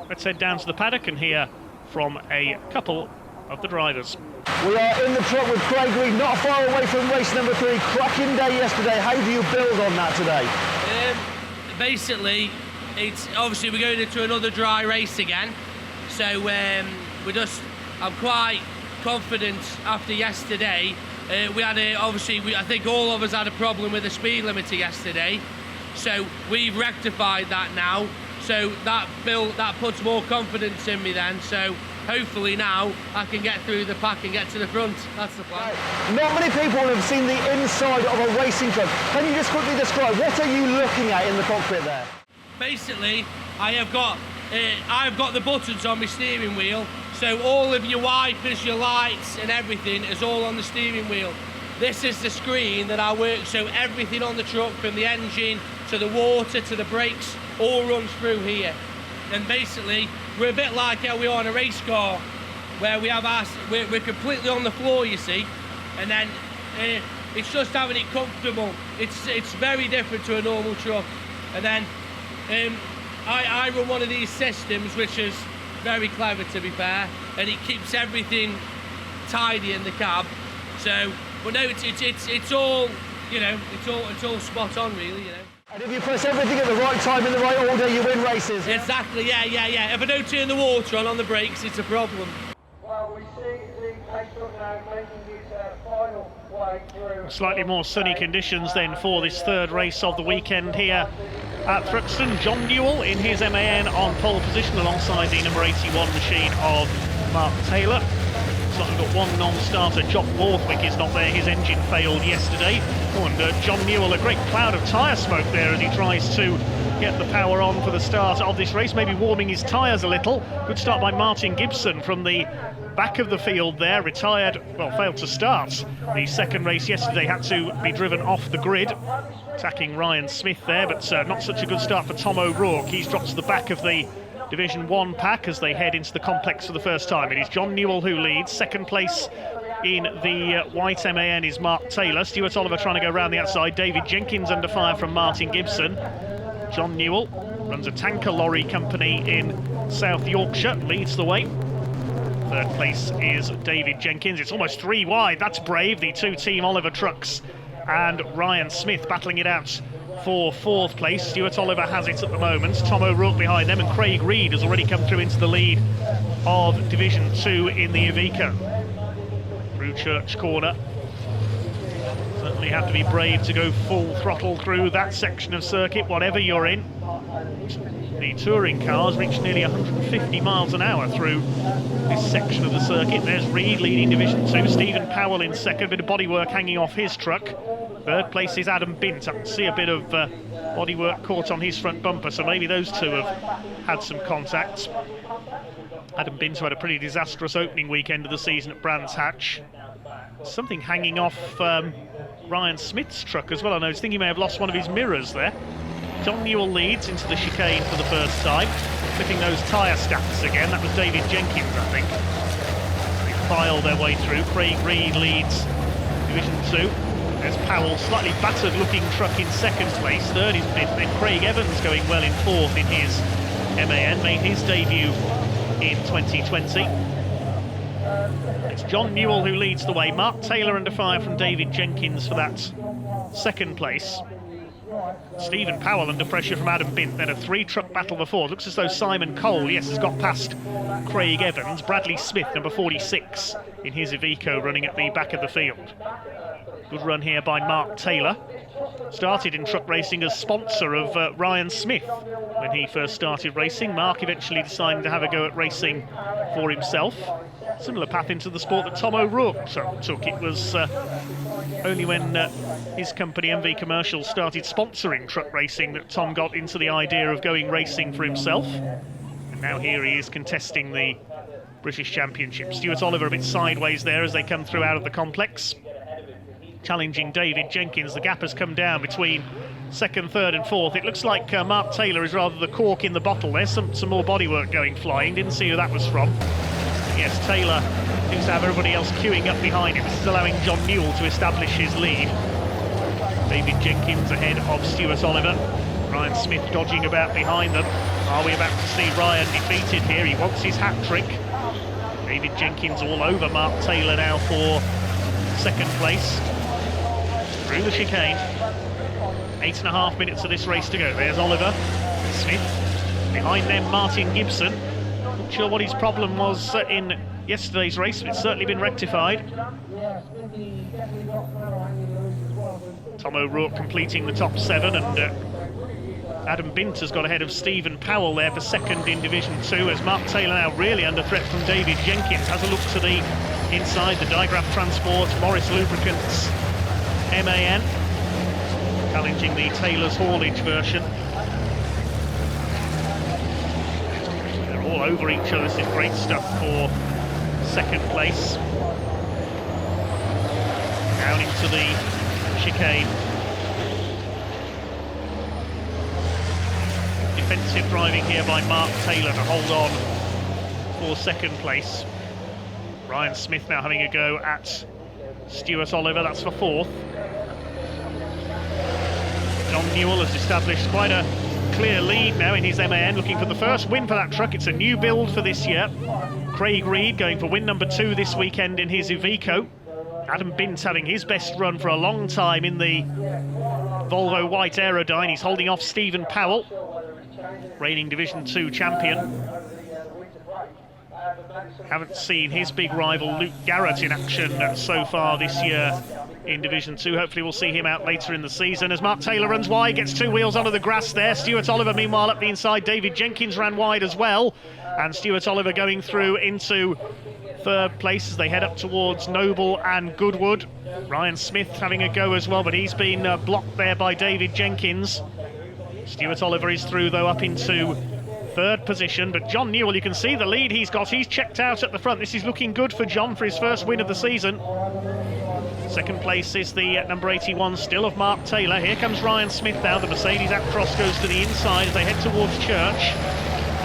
Let's head down to the paddock and hear from a couple of the drivers. We are in the truck with Craig Reed, not far away from race number 3. Cracking day yesterday. How do you build on that today? Basically, it's obviously we're going into another dry race again, so I'm quite confident after yesterday. We had I think all of us had a problem with the speed limiter yesterday, so we've rectified that now. So that puts more confidence in me then. So hopefully now I can get through the pack and get to the front. That's the plan. Not many people have seen the inside of a racing truck. Can you just quickly describe what are you looking at in the cockpit there? Basically, I've got the buttons on my steering wheel, so all of your wipers, your lights and everything is all on the steering wheel. This is the screen that I work, so everything on the truck, from the engine to the water to the brakes, all runs through here. And basically, we're a bit like how we are on a race car, where we're completely on the floor, you see, and then it's just having it comfortable. It's very different to a normal truck. And then I run one of these systems, which is very clever, to be fair, and it keeps everything tidy in the cab. So, but no, it's all, you know, it's all spot on, really, you know. And if you press everything at the right time in the right order, you win races. Exactly, yeah. If I don't turn the water on the brakes, it's a problem. Well, we see the pace truck now making his final way through. Slightly more sunny conditions then for this third race of the weekend here at Thruxton. John Newell in his MAN on pole position alongside the number 81 machine of Mark Taylor. So we've got one non-starter. Jock Borthwick is not there. His engine failed yesterday. Oh, and John Newell, a great cloud of tyre smoke there as he tries to get the power on for the start of this race, maybe warming his tyres a little. Good start by Martin Gibson from the back of the field there, retired, well, failed to start the second race yesterday, had to be driven off the grid, attacking Ryan Smith there, but not such a good start for Tom O'Rourke. He's dropped to the back of the Division 1 pack as they head into the complex for the first time. It is John Newell who leads. Second place in the white MAN is Mark Taylor. Stuart Oliver trying to go around the outside. David Jenkins under fire from Martin Gibson. John Newell runs a tanker lorry company in South Yorkshire, leads the way. Third place is David Jenkins. It's almost 3 wide. That's brave. The 2 Team Oliver trucks and Ryan Smith battling it out for 4th place. Stuart Oliver has it at the moment. Tom O'Rourke behind them, and Craig Reed has already come through into the lead of Division 2 in the Iveco. Through Church Corner. Certainly have to be brave to go full throttle through that section of circuit, whatever you're in. The touring cars reach nearly 150 miles an hour through this section of the circuit. There's Reed leading Division 2. Stephen Powell in second, bit of bodywork hanging off his truck. Third place is Adam Bint. I can see a bit of bodywork caught on his front bumper, so maybe those two have had some contact. Adam Bint, who had a pretty disastrous opening weekend of the season at Brands Hatch. Something hanging off Ryan Smith's truck as well. I think he may have lost one of his mirrors there. John Newell leads into the chicane for the first time, flipping those tyre stats again. That was David Jenkins, I think. They file their way through. Craig Reed leads Division 2. There's Powell, slightly battered looking truck in second place. Third is Bint. Then Craig Evans going well in 4th in his MAN, made his debut in 2020. It's John Newell who leads the way. Mark Taylor under fire from David Jenkins for that second place. Stephen Powell under pressure from Adam Bint. Then a 3-truck battle before. Looks as though Simon Cole, yes, has got past Craig Evans. Bradley Smith, number 46, in his Iveco, running at the back of the field. Good run here by Mark Taylor. started in truck racing as sponsor of Ryan Smith when he first started racing. Mark eventually decided to have a go at racing for himself. Similar path into the sport that Tom O'Rourke took. It was only when his company MV Commercial started sponsoring truck racing that Tom got into the idea of going racing for himself. And now here he is contesting the British Championship. Stuart Oliver a bit sideways there as they come through out of the complex, challenging David Jenkins. The gap has come down between second, third and fourth. It looks like Mark Taylor is rather the cork in the bottle. There's some more bodywork going flying. Didn't see who that was from. Yes, Taylor seems to have everybody else queuing up behind him. This is allowing John Newell to establish his lead. David Jenkins ahead of Stuart Oliver. Ryan Smith dodging about behind them. Are we about to see Ryan defeated here? He wants his hat-trick. David Jenkins all over Mark Taylor now for second place. Through the chicane. 8.5 minutes of this race to go. There's Oliver. Smith. Behind them, Martin Gibson. Not sure what his problem was in yesterday's race, but it's certainly been rectified. Tom O'Rourke completing the top 7, and Adam Bint has got ahead of Stephen Powell there for second in Division 2, as Mark Taylor now really under threat from David Jenkins. Has a look to the inside, the Digraph Transport, Morris Lubricants, MAN, challenging the Taylor's haulage version. They're all over each other. This is great stuff for second place. Down into the chicane. Defensive driving here by Mark Taylor to hold on for second place. Ryan Smith now having a go at Stuart Oliver, that's for fourth. John Newell has established quite a clear lead now in his MAN, looking for the first win for that truck. It's a new build for this year. Craig Reed going for win number 2 this weekend in his Iveco. Adam Bint having his best run for a long time in the Volvo White Aerodyne. He's holding off Stephen Powell, reigning Division 2 champion. Haven't seen his big rival Luke Garrett in action so far this year in Division 2. Hopefully we'll see him out later in the season. As Mark Taylor runs wide, gets 2 wheels under the grass there. Stuart Oliver meanwhile up the inside. David Jenkins ran wide as well, and Stuart Oliver going through into third place as they head up towards Noble and Goodwood. Ryan Smith having a go as well, but he's been blocked there by David Jenkins. Stuart Oliver is through though, up into third position, but John Newell, you can see the lead he's got. He's checked out at the front. This is looking good for John for his first win of the season. Second place is the number 81 still of Mark Taylor. Here comes Ryan Smith now. The Mercedes Actros goes to the inside as they head towards Church.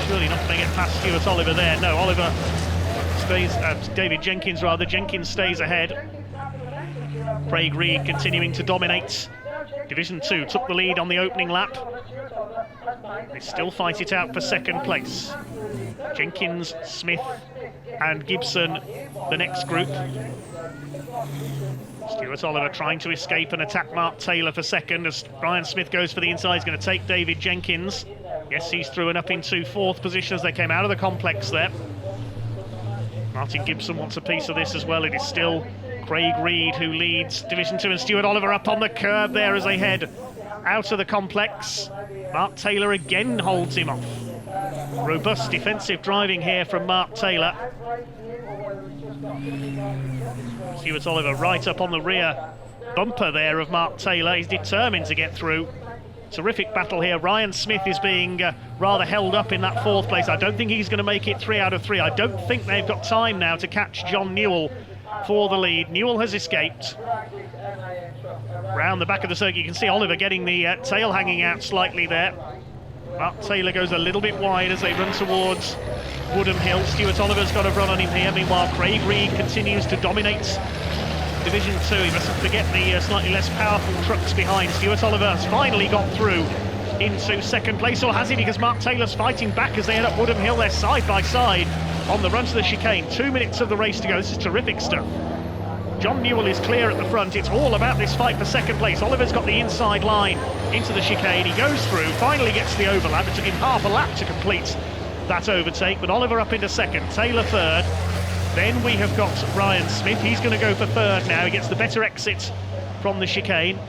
Surely not going to get past Stuart Oliver there. No, Oliver stays, David Jenkins rather. Jenkins stays ahead. Craig Reed continuing to dominate. Division 2 took the lead on the opening lap. They still fight it out for second place. Jenkins, Smith and Gibson, the next group. Stuart Oliver trying to escape and attack Mark Taylor for second as Ryan Smith goes for the inside. He's going to take David Jenkins. Yes, he's through and up into fourth position as they came out of the complex there. Martin Gibson wants a piece of this as well. It is still Craig Reed who leads Division 2, and Stuart Oliver up on the curb there as they head out of the complex. Mark Taylor again holds him off. Robust defensive driving here from Mark Taylor. Stuart Oliver right up on the rear bumper there of Mark Taylor. He's determined to get through. Terrific battle here. Ryan Smith is being rather held up in that fourth place. I don't think he's going to make it 3 out of 3. I don't think they've got time now to catch John Newell for the lead. Newell has escaped. Round the back of the circuit, you can see Oliver getting the tail hanging out slightly there. Mark Taylor goes a little bit wide as they run towards Woodham Hill. Stuart Oliver's got a run on him here. Meanwhile, Craig Reed continues to dominate Division 2. He mustn't forget the slightly less powerful trucks behind. Stuart Oliver has finally got through into second place, or has he? Because Mark Taylor's fighting back as they head up Woodham Hill. They're side by side on the run to the chicane. 2 minutes of the race to go. This is terrific stuff. John Newell is clear at the front. It's all about this fight for second place. Oliver's got the inside line into the chicane. He goes through, finally gets the overlap. It took him half a lap to complete that overtake, but Oliver up into second, Taylor third. Then we have got Ryan Smith. He's going to go for third now. He gets the better exit from the chicane.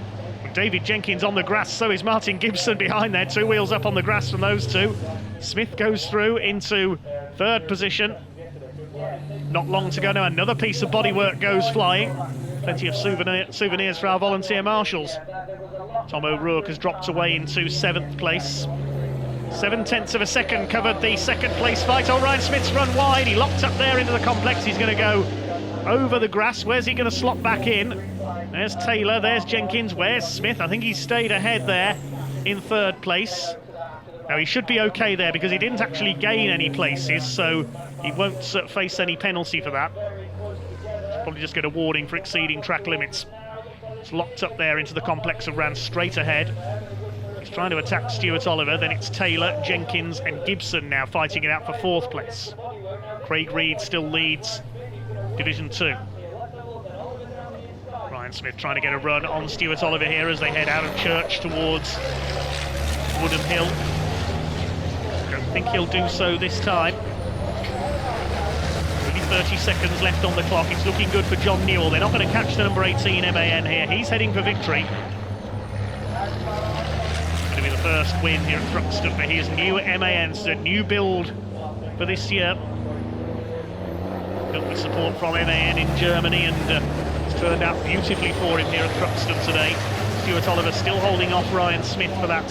David Jenkins on the grass, so is Martin Gibson behind there. 2 wheels up on the grass from those two. Smith goes through into 3rd position. Not long to go now. Another piece of bodywork goes flying. Plenty of souvenirs for our volunteer marshals. Tom O'Rourke has dropped away into 7th place. 7/10 of a second covered the 2nd place fight. Oh, Ryan Smith's run wide. He locked up there into the complex. He's going to go over the grass. Where's he going to slot back in? There's Taylor, there's Jenkins, where's Smith? I think he's stayed ahead there in 3rd place. Now, he should be okay there because he didn't actually gain any places, so he won't face any penalty for that. Probably just get a warning for exceeding track limits. It's locked up there into the complex and ran straight ahead. He's trying to attack Stuart Oliver, then it's Taylor, Jenkins and Gibson now fighting it out for 4th place. Craig Reed still leads Division 2. Ryan Smith trying to get a run on Stuart Oliver here as they head out of Church towards Woodham Hill. Don't think he'll do so this time. Only 30 seconds left on the clock. It's looking good for John Newell. They're not going to catch the number 18 MAN here. He's heading for victory. Going to be the first win here at Thruxton for his new MAN. It's a new build for this year. Got the support from MAN in Germany, and it's turned out beautifully for him here at Thruxton today. Stuart Oliver still holding off Ryan Smith for that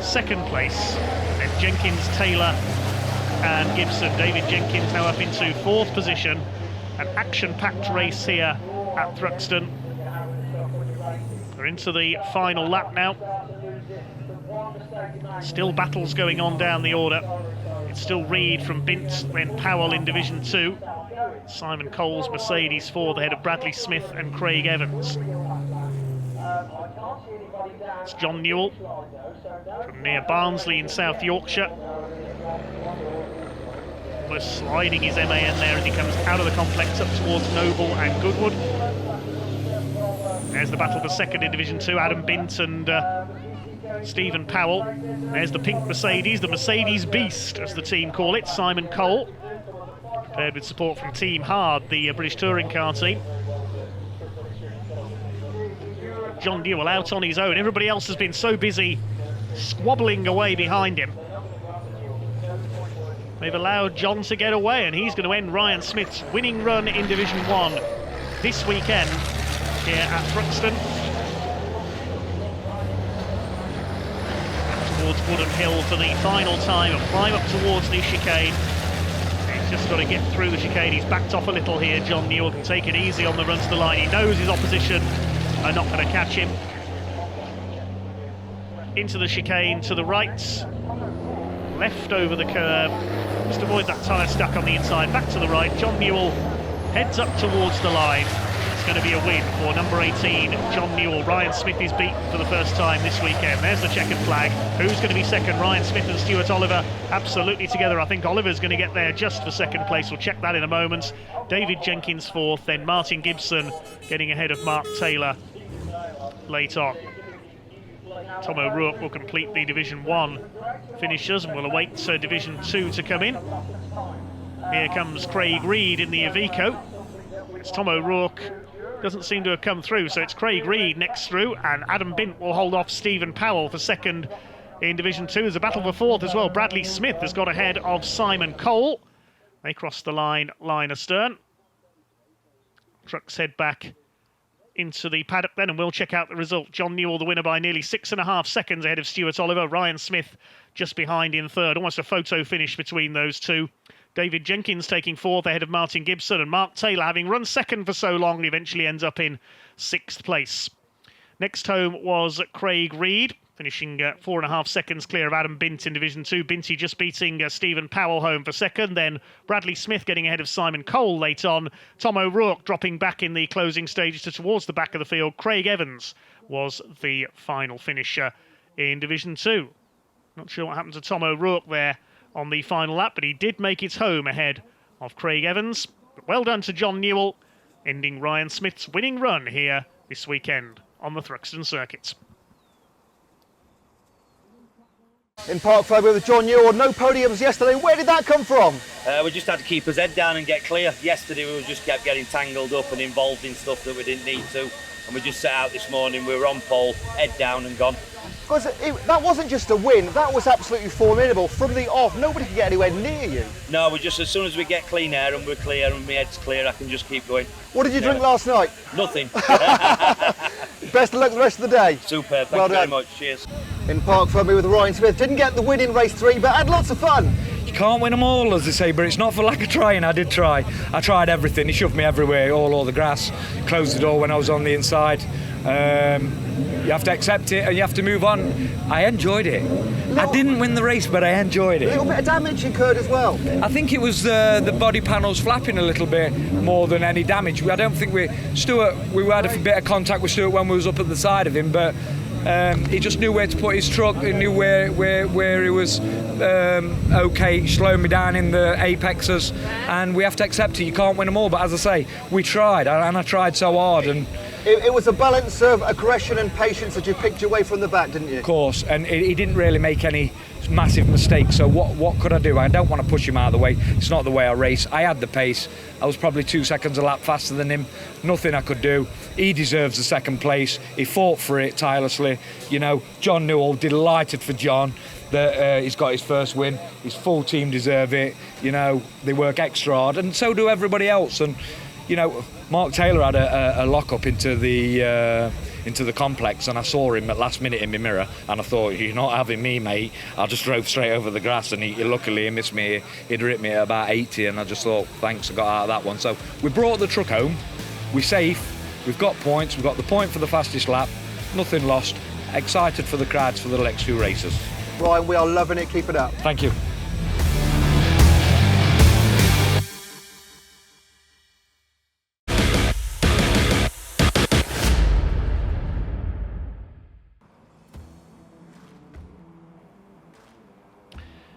2nd place. Then Jenkins, Taylor and Gibson. David Jenkins now up into 4th position. An action-packed race here at Thruxton. We're into the final lap now. Still battles going on down the order. It's still Reed from Bint, then Powell in Division 2. Simon Cole's Mercedes 4, the head of Bradley Smith and Craig Evans. It's John Newell from near Barnsley in South Yorkshire. We're sliding his MAN there as he comes out of the complex up towards Noble and Goodwood. There's the battle for 2nd in Division 2, Adam Bint and Stephen Powell. There's the pink Mercedes, the Mercedes Beast as the team call it, Simon Cole. Paired with support from Team Hard, the British touring car team. John Newell out on his own. Everybody else has been so busy squabbling away behind him. They've allowed John to get away, and he's going to end Ryan Smith's winning run in Division 1 this weekend here at Thruxton. Towards Woodham Hill for the final time, a climb up towards the chicane. He's just got to get through the chicane. He's backed off a little here. John Newell can take it easy on the run to the line. He knows his opposition are not going to catch him. Into the chicane to the right, left over the curb, just avoid that tyre stuck on the inside, back to the right. John Newell heads up towards the line. It's going to be a win for number 18, John Newell. Ryan Smith is beaten for the first time this weekend. There's the checkered flag. Who's going to be 2nd? Ryan Smith and Stuart Oliver absolutely together. I think Oliver's going to get there just for 2nd place. We'll check that in a moment. David Jenkins 4th, then Martin Gibson getting ahead of Mark Taylor late on. Tom O'Rourke will complete the Division 1 finishers and we'll await Division 2 to come in. Here comes Craig Reed in the Iveco. It's Tom O'Rourke, doesn't seem to have come through, so it's Craig Reed next through, and Adam Bint will hold off Stephen Powell for 2nd in Division 2. There's a battle for 4th as well. Bradley Smith has got ahead of Simon Cole. They cross the line astern. Trucks head back into the paddock then, and we'll check out the result. John Newell the winner by nearly 6.5 seconds ahead of Stuart Oliver. Ryan Smith just behind in 3rd. Almost a photo finish between those two. David Jenkins taking 4th ahead of Martin Gibson, and Mark Taylor, having run 2nd for so long, eventually ends up in 6th place. Next home was Craig Reed, finishing 4.5 seconds clear of Adam Bint in Division 2. Binty just beating Stephen Powell home for 2nd. Then Bradley Smith getting ahead of Simon Cole late on. Tom O'Rourke dropping back in the closing stages towards the back of the field. Craig Evans was the final finisher in Division 2. Not sure what happened to Tom O'Rourke there on the final lap, but he did make it home ahead of Craig Evans. But well done to John Newell, ending Ryan Smith's winning run here this weekend on the Thruxton circuit. In Park 5 with John Newell, no podiums yesterday. Where did that come from? We just had to keep his head down and get clear. Yesterday we just kept getting tangled up and involved in stuff that we didn't need to. And we just set out this morning, we were on pole, head down and gone. Because that wasn't just a win, that was absolutely formidable. From the off, nobody could get anywhere near you. No, we just, as soon as we get clean air and we're clear and my head's clear, I can just keep going. What did you drink last night? Nothing. Best of luck the rest of the day. Superb, thank Well you very done. much, cheers. In Park 5 with Ryan Smith, didn't get the win in race 3, but had lots of fun. You can't win them all, as they say, but it's not for lack of trying. I did try. I tried everything. He shoved me everywhere, all over the grass, closed the door when I was on the inside. You have to accept it and you have to move on. I enjoyed it. I didn't win the race, but I enjoyed A it. little bit of damage incurred as well. I think it was the body panels flapping a little bit more than any damage. I don't think we had a bit of contact with Stuart when we was up at the side of him, but he just knew where to put his truck. He knew where he was okay, slowing me down in the apexes, and we have to accept it. You can't win them all, but as I say, we tried, and I tried so hard. And It was a balance of aggression and patience that you picked your way from the back, didn't you? of course, and he didn't really make any massive mistakes. So what could I do? I don't want to push him out of the way. It's not the way I race. I had the pace. I was probably 2 seconds a lap faster than him. Nothing I could do. He deserves the second place. He fought for it tirelessly. You know, John Newell, delighted for John that he's got his first win. His full team deserve it. You know, they work extra hard, and so do everybody else. And you know, Mark Taylor had a lock-up into the complex, and I saw him at last minute in my mirror, and I thought, you're not having me, mate. I just drove straight over the grass, and luckily he missed me. He'd hit me at about 80, and I just thought, thanks, I got out of that one. So we brought the truck home. We're safe. We've got points. We've got the point for the fastest lap. Nothing lost. Excited for the crowds for the next 2 races. Ryan, we are loving it. Keep it up. Thank you.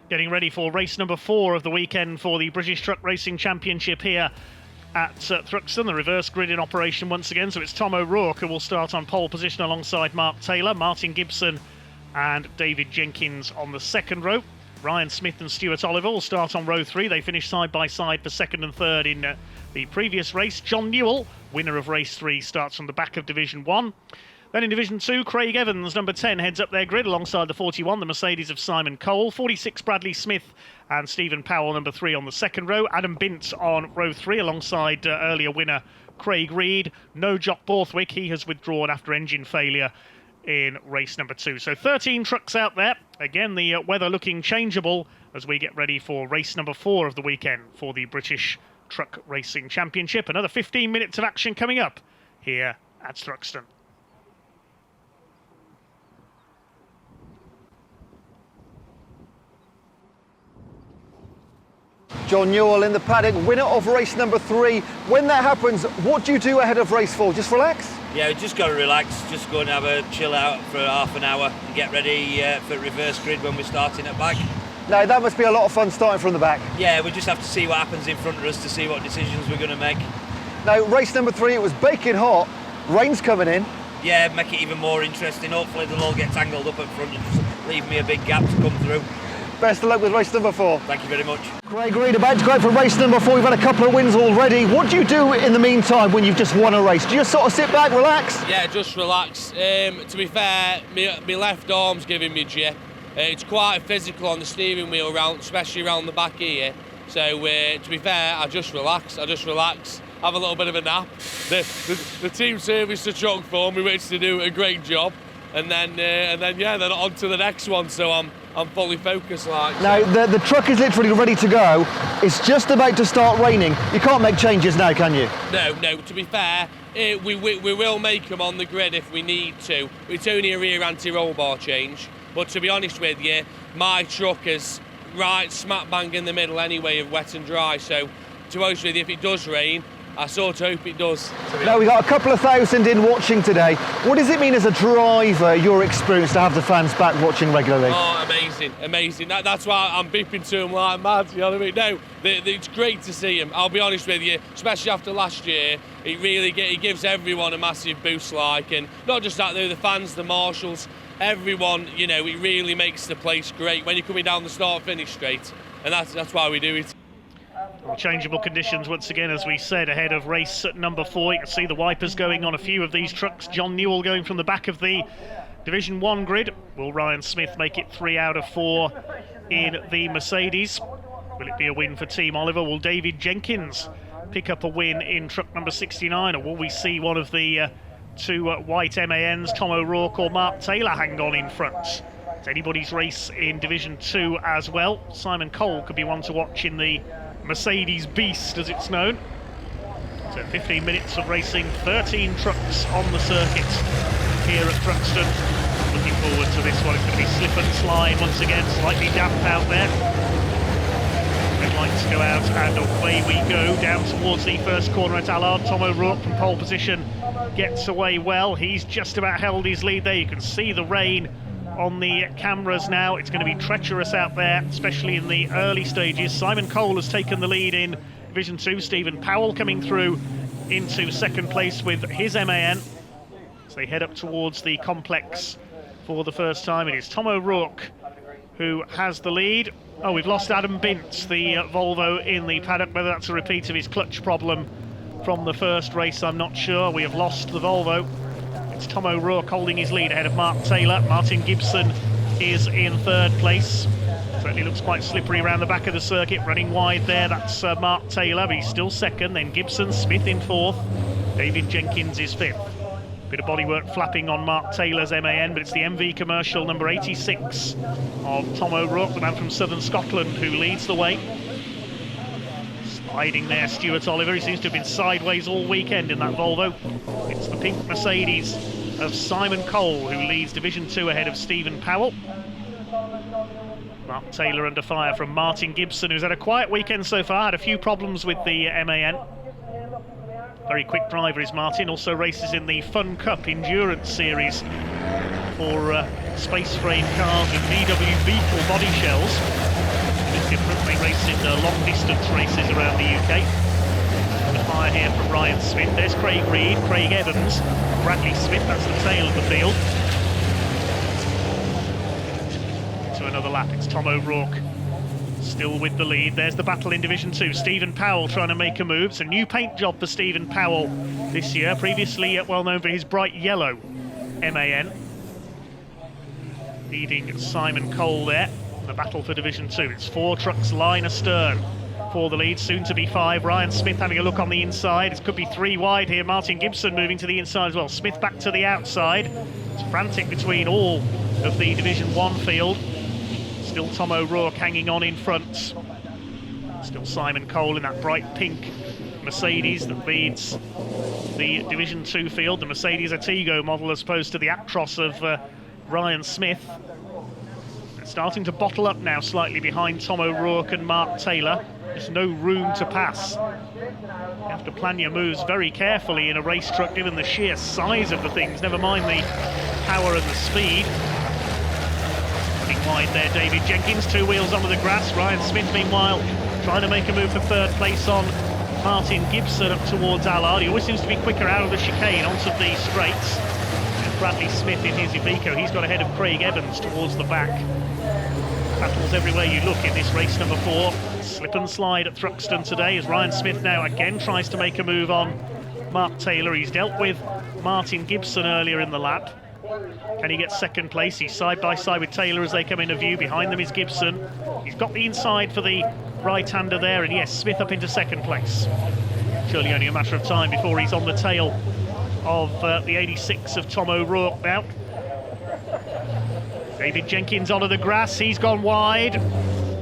Getting ready for race number 4 of the weekend for the British Truck Racing Championship here at Thruxton. The reverse grid in operation once again, so it's Tom O'Rourke who will start on pole position alongside Mark Taylor, Martin Gibson and David Jenkins on the second row. Ryan Smith and Stuart Oliver will start on row 3. They finished side by side for second and third in the previous race. John Newell, winner of race 3, starts from the back of Division 1. Then in Division 2, Craig Evans, number 10, heads up their grid alongside the 41, the Mercedes of Simon Cole. 46, Bradley Smith and Stephen Powell, number 3, on the second row. Adam Bint on row 3 alongside earlier winner Craig Reed. No Jock Borthwick, he has withdrawn after engine failure in race number 2. So 13 trucks out there. Again, the weather looking changeable as we get ready for race number 4 of the weekend for the British Truck Racing Championship. Another 15 minutes of action coming up here at Thruxton. John Newell in the paddock, winner of race number 3. When that happens, what do you do ahead of race 4? Just relax? Yeah, we just got to relax, just go and have a chill out for half an hour and get ready for reverse grid when we're starting at back. No, that must be a lot of fun starting from the back. Yeah, we just have to see what happens in front of us to see what decisions we're going to make. Now, race number 3, it was baking hot. Rain's coming in. Yeah, make it even more interesting. Hopefully they'll all get tangled up in front and just leave me a big gap to come through. Best of luck with race number 4. Thank you very much. Craig Reed about to go for race number 4. You've had a couple of wins already. What do you do in the meantime when you've just won a race? Do you just sort of sit back, relax? Yeah, just relax. To be fair, my left arm's giving me jip. It's quite physical on the steering wheel, especially around the back here. So to be fair, I just relax. Have a little bit of a nap. The team service the truck for me, which to do a great job, and then on to the next one. So I'm fully focused. Now the truck is literally ready to go. It's just about to start raining. You can't make changes now, can you? No. To be fair, we will make them on the grid if we need to. It's only a rear anti-roll bar change. But to be honest with you, my truck is right smack bang in the middle anyway of wet and dry. So to be honest with you, if it does rain, I sort of hope it does. Now, we got a couple of thousand in watching today. What does it mean as a driver, your experience, to have the fans back watching regularly? Oh, amazing. That's why I'm beeping to them like mad, you know what I mean? No, it's great to see them. I'll be honest with you, especially after last year, it gives everyone a massive boost, and not just that, though, the fans, the marshals, everyone, you know, it really makes the place great when you're coming down the start-finish straight, and that's why we do it. Well, changeable conditions once again, as we said, ahead of race number 4. You can see the wipers going on a few of these trucks. John Newell going from the back of the Division 1 grid. Will Ryan Smith make it 3 out of 4 in the Mercedes? Will it be a win for Team Oliver? Will David Jenkins pick up a win in truck number 69, or will we see one of the two white MANs, Tom O'Rourke or Mark Taylor, hang on in front? It's anybody's race in Division 2 as well. Simon Cole could be one to watch in the Mercedes Beast, as it's known. So 15 minutes of racing, 13 trucks on the circuit here at Thruxton. Looking forward to this one. It's going to be slip and slide once again, slightly damp out there. Red lights go out and away we go down towards the first corner at Allard. Tom O'Rourke from pole position gets away well. He's just about held his lead there. You can see the rain on the cameras now. It's going to be treacherous out there, especially in the early stages. Simon Cole has taken the lead in Division 2. Stephen Powell coming through into second place with his MAN as they head up towards the complex for the first time. It is Tom O'Rourke who has the lead. Oh, we've lost Adam Bintz, the Volvo in the paddock. Whether that's a repeat of his clutch problem from the first race, I'm not sure. We have lost the Volvo. It's Tom O'Rourke holding his lead ahead of Mark Taylor. Martin Gibson is in third place. Certainly looks quite slippery around the back of the circuit. Running wide there, that's Mark Taylor, but he's still second. Then Gibson, Smith in fourth. David Jenkins is fifth. Bit of bodywork flapping on Mark Taylor's MAN, but it's the MV commercial number 86 of Tom O'Rourke, the man from southern Scotland, who leads the way. Sliding there, Stuart Oliver. He seems to have been sideways all weekend in that Volvo. It's the pink Mercedes of Simon Cole, who leads Division 2 ahead of Stephen Powell. Mark Taylor under fire from Martin Gibson, who's had a quiet weekend so far, had a few problems with the MAN. Very quick driver is Martin, also races in the Fun Cup Endurance Series for space frame cars with VW Beetle body shells. It's different, they race in long distance races around the UK. The fire here from Ryan Smith. There's Craig Reed, Craig Evans, Bradley Smith, that's the tail of the field. To another lap, it's Tom O'Rourke still with the lead. There's the battle in Division 2. Stephen Powell trying to make a move. It's a new paint job for Stephen Powell this year. Previously well known for his bright yellow MAN. Leading Simon Cole there. The battle for Division 2. It's 4 trucks line astern for the lead. Soon to be 5. Ryan Smith having a look on the inside. It could be 3 wide here. Martin Gibson moving to the inside as well. Smith back to the outside. It's frantic between all of the Division 1 field. Still Tom O'Rourke hanging on in front. Still Simon Cole in that bright pink Mercedes that leads the Division 2 field. The Mercedes Artigo model as opposed to the Actros of Ryan Smith. It's starting to bottle up now slightly behind Tom O'Rourke and Mark Taylor. There's no room to pass. You have to plan your moves very carefully in a race truck given the sheer size of the things, never mind the power and the speed. Wide there, David Jenkins, 2 wheels onto the grass. Ryan Smith, meanwhile, trying to make a move for third place on Martin Gibson up towards Allard. He always seems to be quicker out of the chicane onto the straights. And Bradley Smith in his Iveco, he's got ahead of Craig Evans towards the back. Battles everywhere you look in this race number 4. Slip and slide at Thruxton today as Ryan Smith now again tries to make a move on Mark Taylor. He's dealt with Martin Gibson earlier in the lap. Can he get second place? He's side by side with Taylor as they come into view. Behind them is Gibson. He's got the inside for the right-hander there, and yes, Smith up into second place. Surely only a matter of time before he's on the tail of the 86 of Tom O'Rourke now. David Jenkins onto the grass. He's gone wide.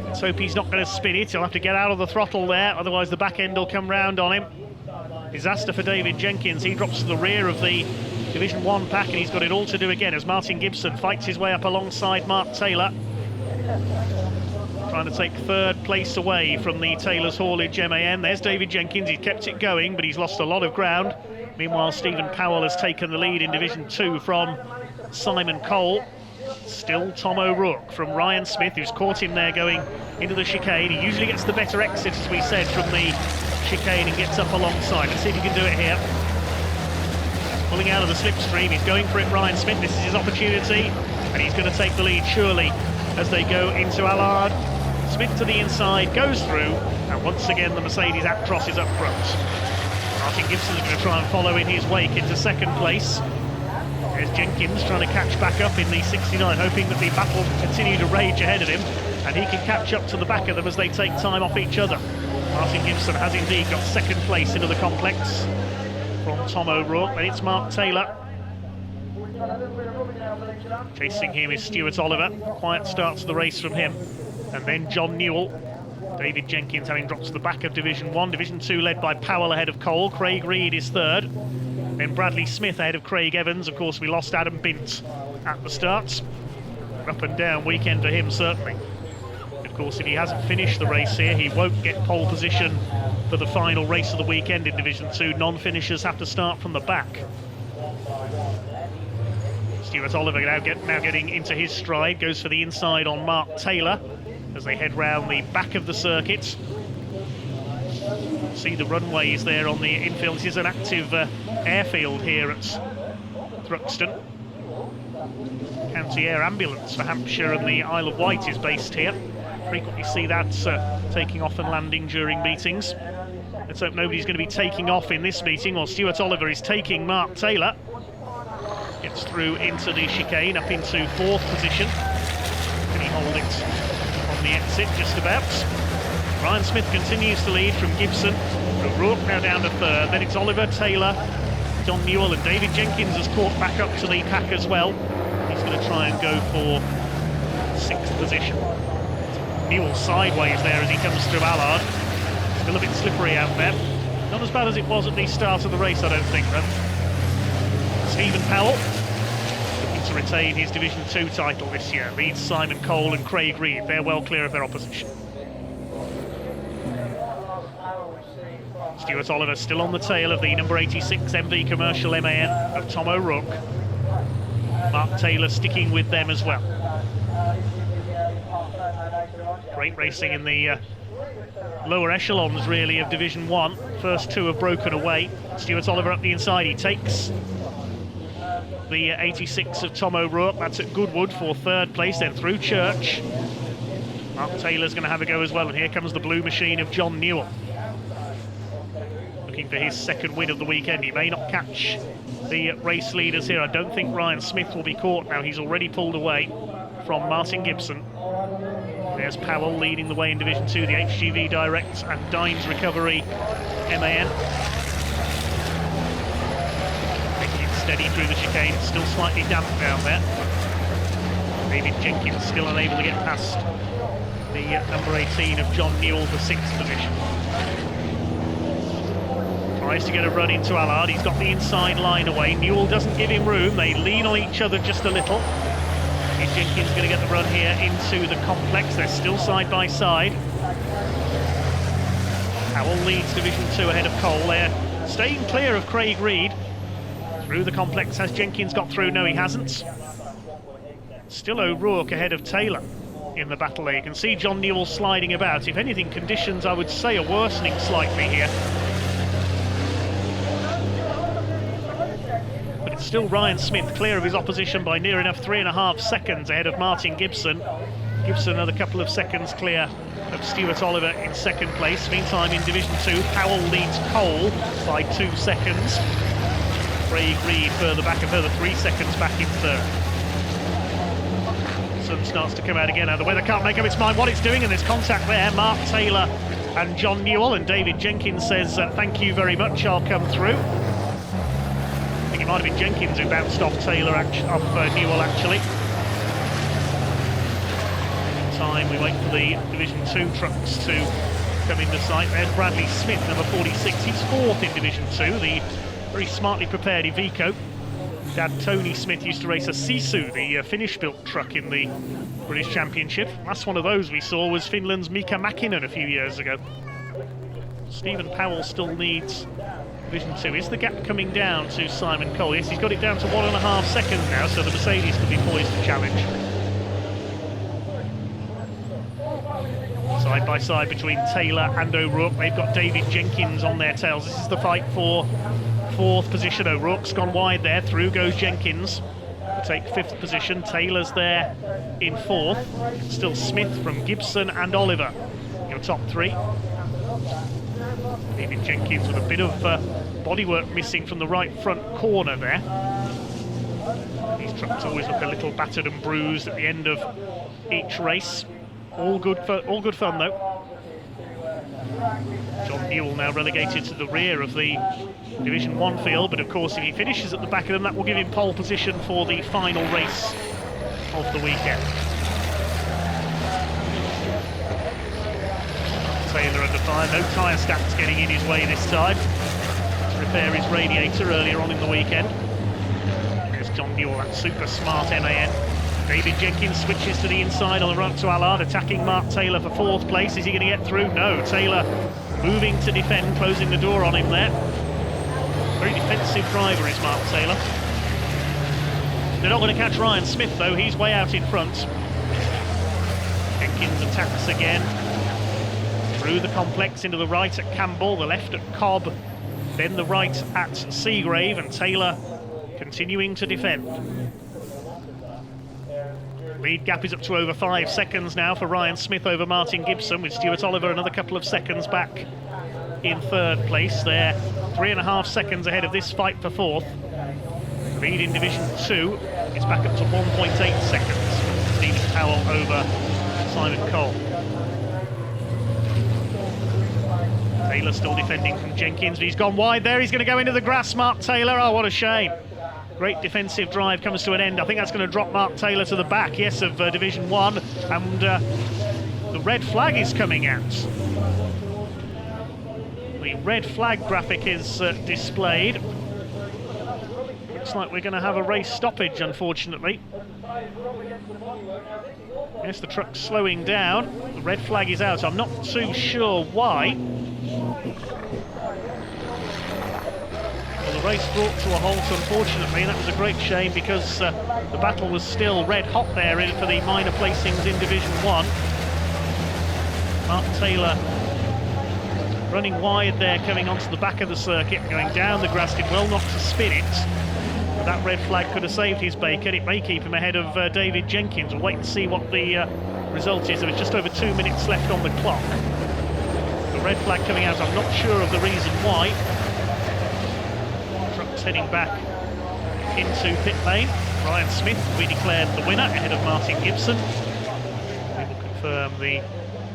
Let's hope he's not going to spin it. He'll have to get out of the throttle there, otherwise the back end will come round on him. Disaster for David Jenkins. He drops to the rear of the Division 1 pack, and he's got it all to do again as Martin Gibson fights his way up alongside Mark Taylor. Trying to take third place away from the Taylor's Haulage MAN. There's David Jenkins. He's kept it going, but he's lost a lot of ground. Meanwhile, Stephen Powell has taken the lead in Division 2 from Simon Cole. Still Tom O'Rourke from Ryan Smith, who's caught him there going into the chicane. He usually gets the better exit, as we said, from the chicane and gets up alongside. Let's see if he can do it here. Pulling out of the slipstream, he's going for it, Ryan Smith. This is his opportunity. And he's going to take the lead, surely, as they go into Allard. Smith to the inside, goes through, and once again the Mercedes Actros is up front. Martin Gibson's going to try and follow in his wake into second place. There's Jenkins trying to catch back up in the 69, hoping that the battle will continue to rage ahead of him, and he can catch up to the back of them as they take time off each other. Martin Gibson has indeed got second place into the complex from Tom O'Rourke. Then it's Mark Taylor. Chasing him is Stuart Oliver. Quiet start to the race from him. And then John Newell. David Jenkins having dropped to the back of Division 1. Division 2 led by Powell ahead of Cole. Craig Reed is third. Then Bradley Smith ahead of Craig Evans. Of course, we lost Adam Bint at the start. Up and down weekend for him, certainly. Of course, if he hasn't finished the race here, he won't get pole position for the final race of the weekend in Division 2. Non-finishers have to start from the back. Stuart Oliver now getting into his stride, goes for the inside on Mark Taylor as they head round the back of the circuit. See the runways there on the infield. This is an active airfield here at Thruxton. County Air Ambulance for Hampshire and the Isle of Wight is based here. Frequently see that taking off and landing during meetings. Let's hope nobody's going to be taking off in this meeting, while Stuart Oliver is taking Mark Taylor. Gets through into the chicane, up into fourth position. Can he hold it on the exit? Just about. Ryan Smith continues to lead from Gibson. O'Rourke now down to third. Then it's Oliver, Taylor, John Newell, and David Jenkins has caught back up to the pack as well. He's going to try and go for sixth position. Newell sideways there as he comes through Allard. Still a bit slippery out there. Not as bad as it was at the start of the race, I don't think, though. Stephen Powell, looking to retain his Division 2 title this year, leads Simon Cole and Craig Reed. They're well clear of their opposition. Stuart Oliver still on the tail of the number 86 MV Commercial MAN of Tom O'Rourke. Mark Taylor sticking with them as well. Great racing in the lower echelons, really, of Division 1. First two have broken away. Stuart Oliver up the inside. He takes the 86 of Tom O'Rourke. That's at Goodwood for third place, then through Church. Mark Taylor's going to have a go as well, and here comes the blue machine of John Newell. Looking for his second win of the weekend. He may not catch the race leaders here. I don't think Ryan Smith will be caught now. He's already pulled away from Martin Gibson. There's Powell leading the way in Division 2, the HGV Direct and Dines Recovery MAN. Making it steady through the chicane, still slightly damp down there. David Jenkins still unable to get past the number 18 of John Newell for sixth position. Tries to get a run into Allard. He's got the inside line away. Newell doesn't give him room. They lean on each other just a little. Is Jenkins going to get the run here into the complex? They're still side by side. Powell leads Division 2 ahead of Cole. They're staying clear of Craig Reed. Through the complex. Has Jenkins got through? No, he hasn't. Still O'Rourke ahead of Taylor in the battle there. You can see John Newell sliding about. If anything, conditions, I would say, are worsening slightly here. But it's still Ryan Smith clear of his opposition by near enough 3.5 seconds ahead of Martin Gibson. Gibson another couple of seconds clear of Stuart Oliver in second place. Meantime, in Division 2, Powell leads Cole by 2 seconds. Craig Reed further back, a further 3 seconds back in third. Sun starts to come out again. Now the weather can't make up its mind what it's doing, and there's contact there. Mark Taylor and John Newell, and David Jenkins says, thank you very much, I'll come through. I think it might have been Jenkins who bounced off Taylor, off Newell, actually. Time we wait for the Division 2 trucks to come into sight. There's Bradley Smith, number 46. He's fourth in Division 2, the very smartly prepared Iveco. Dad Tony Smith used to race a Sisu, the Finnish-built truck in the British Championship. Last one of those we saw was Finland's Mika Mäkinen a few years ago. Stephen Powell still needs Division 2. Is the gap coming down to Simon Cole? Yes, he's got it down to 1.5 seconds now, so the Mercedes could be poised to challenge. Side by side between Taylor and O'Rourke. They've got David Jenkins on their tails. This is the fight for fourth position. O'Rourke's gone wide there. Through goes Jenkins. who take 5th position. Taylor's there in 4th. Still Smith from Gibson and Oliver, your top 3. David Jenkins with a bit of bodywork missing from the right front corner there. These trucks always look a little battered and bruised at the end of each race. All good fun though. John Newell now relegated to the rear of the Division 1 field, but of course if he finishes at the back of them, that will give him pole position for the final race of the weekend. Taylor under fire, no tyre stacks getting in his way this time. To repair his radiator earlier on in the weekend. There's John Newell, that super smart MAN. David Jenkins switches to the inside on the run to Allard, attacking Mark Taylor for 4th place. Is he going to get through? No, Taylor moving to defend, closing the door on him there. Very defensive driver is Mark Taylor. They're not going to catch Ryan Smith though, he's way out in front. Jenkins attacks again. Through the complex into the right at Campbell, the left at Cobb, then the right at Seagrave, and Taylor continuing to defend. Lead gap is up to over 5 seconds now for Ryan Smith over Martin Gibson, with Stuart Oliver another couple of seconds back in 3rd place. They're 3.5 seconds ahead of this fight for 4th. Lead in Division 2 is back up to 1.8 seconds. Stephen Powell over Simon Cole. Taylor still defending from Jenkins, but he's gone wide there. He's going to go into the grass, Mark Taylor. Oh, what a shame. Great defensive drive comes to an end. I think that's going to drop Mark Taylor to the back, yes, of Division 1. And the red flag is coming out. The red flag graphic is displayed. Looks like we're going to have a race stoppage, unfortunately. Yes, the truck's slowing down. The red flag is out. I'm not too sure why. Well, the race brought to a halt, unfortunately, and that was a great shame because the battle was still red hot there for the minor placings in Division 1. Mark Taylor running wide there, coming onto the back of the circuit, going down the grass, did well not to spin it. But that red flag could have saved his bacon. It may keep him ahead of David Jenkins. We'll wait and see what the result is. There was just over 2 minutes left on the clock. The red flag coming out, I'm not sure of the reason why. Truck's heading back into pit lane. Ryan Smith will be declared the winner ahead of Martin Gibson. We will confirm the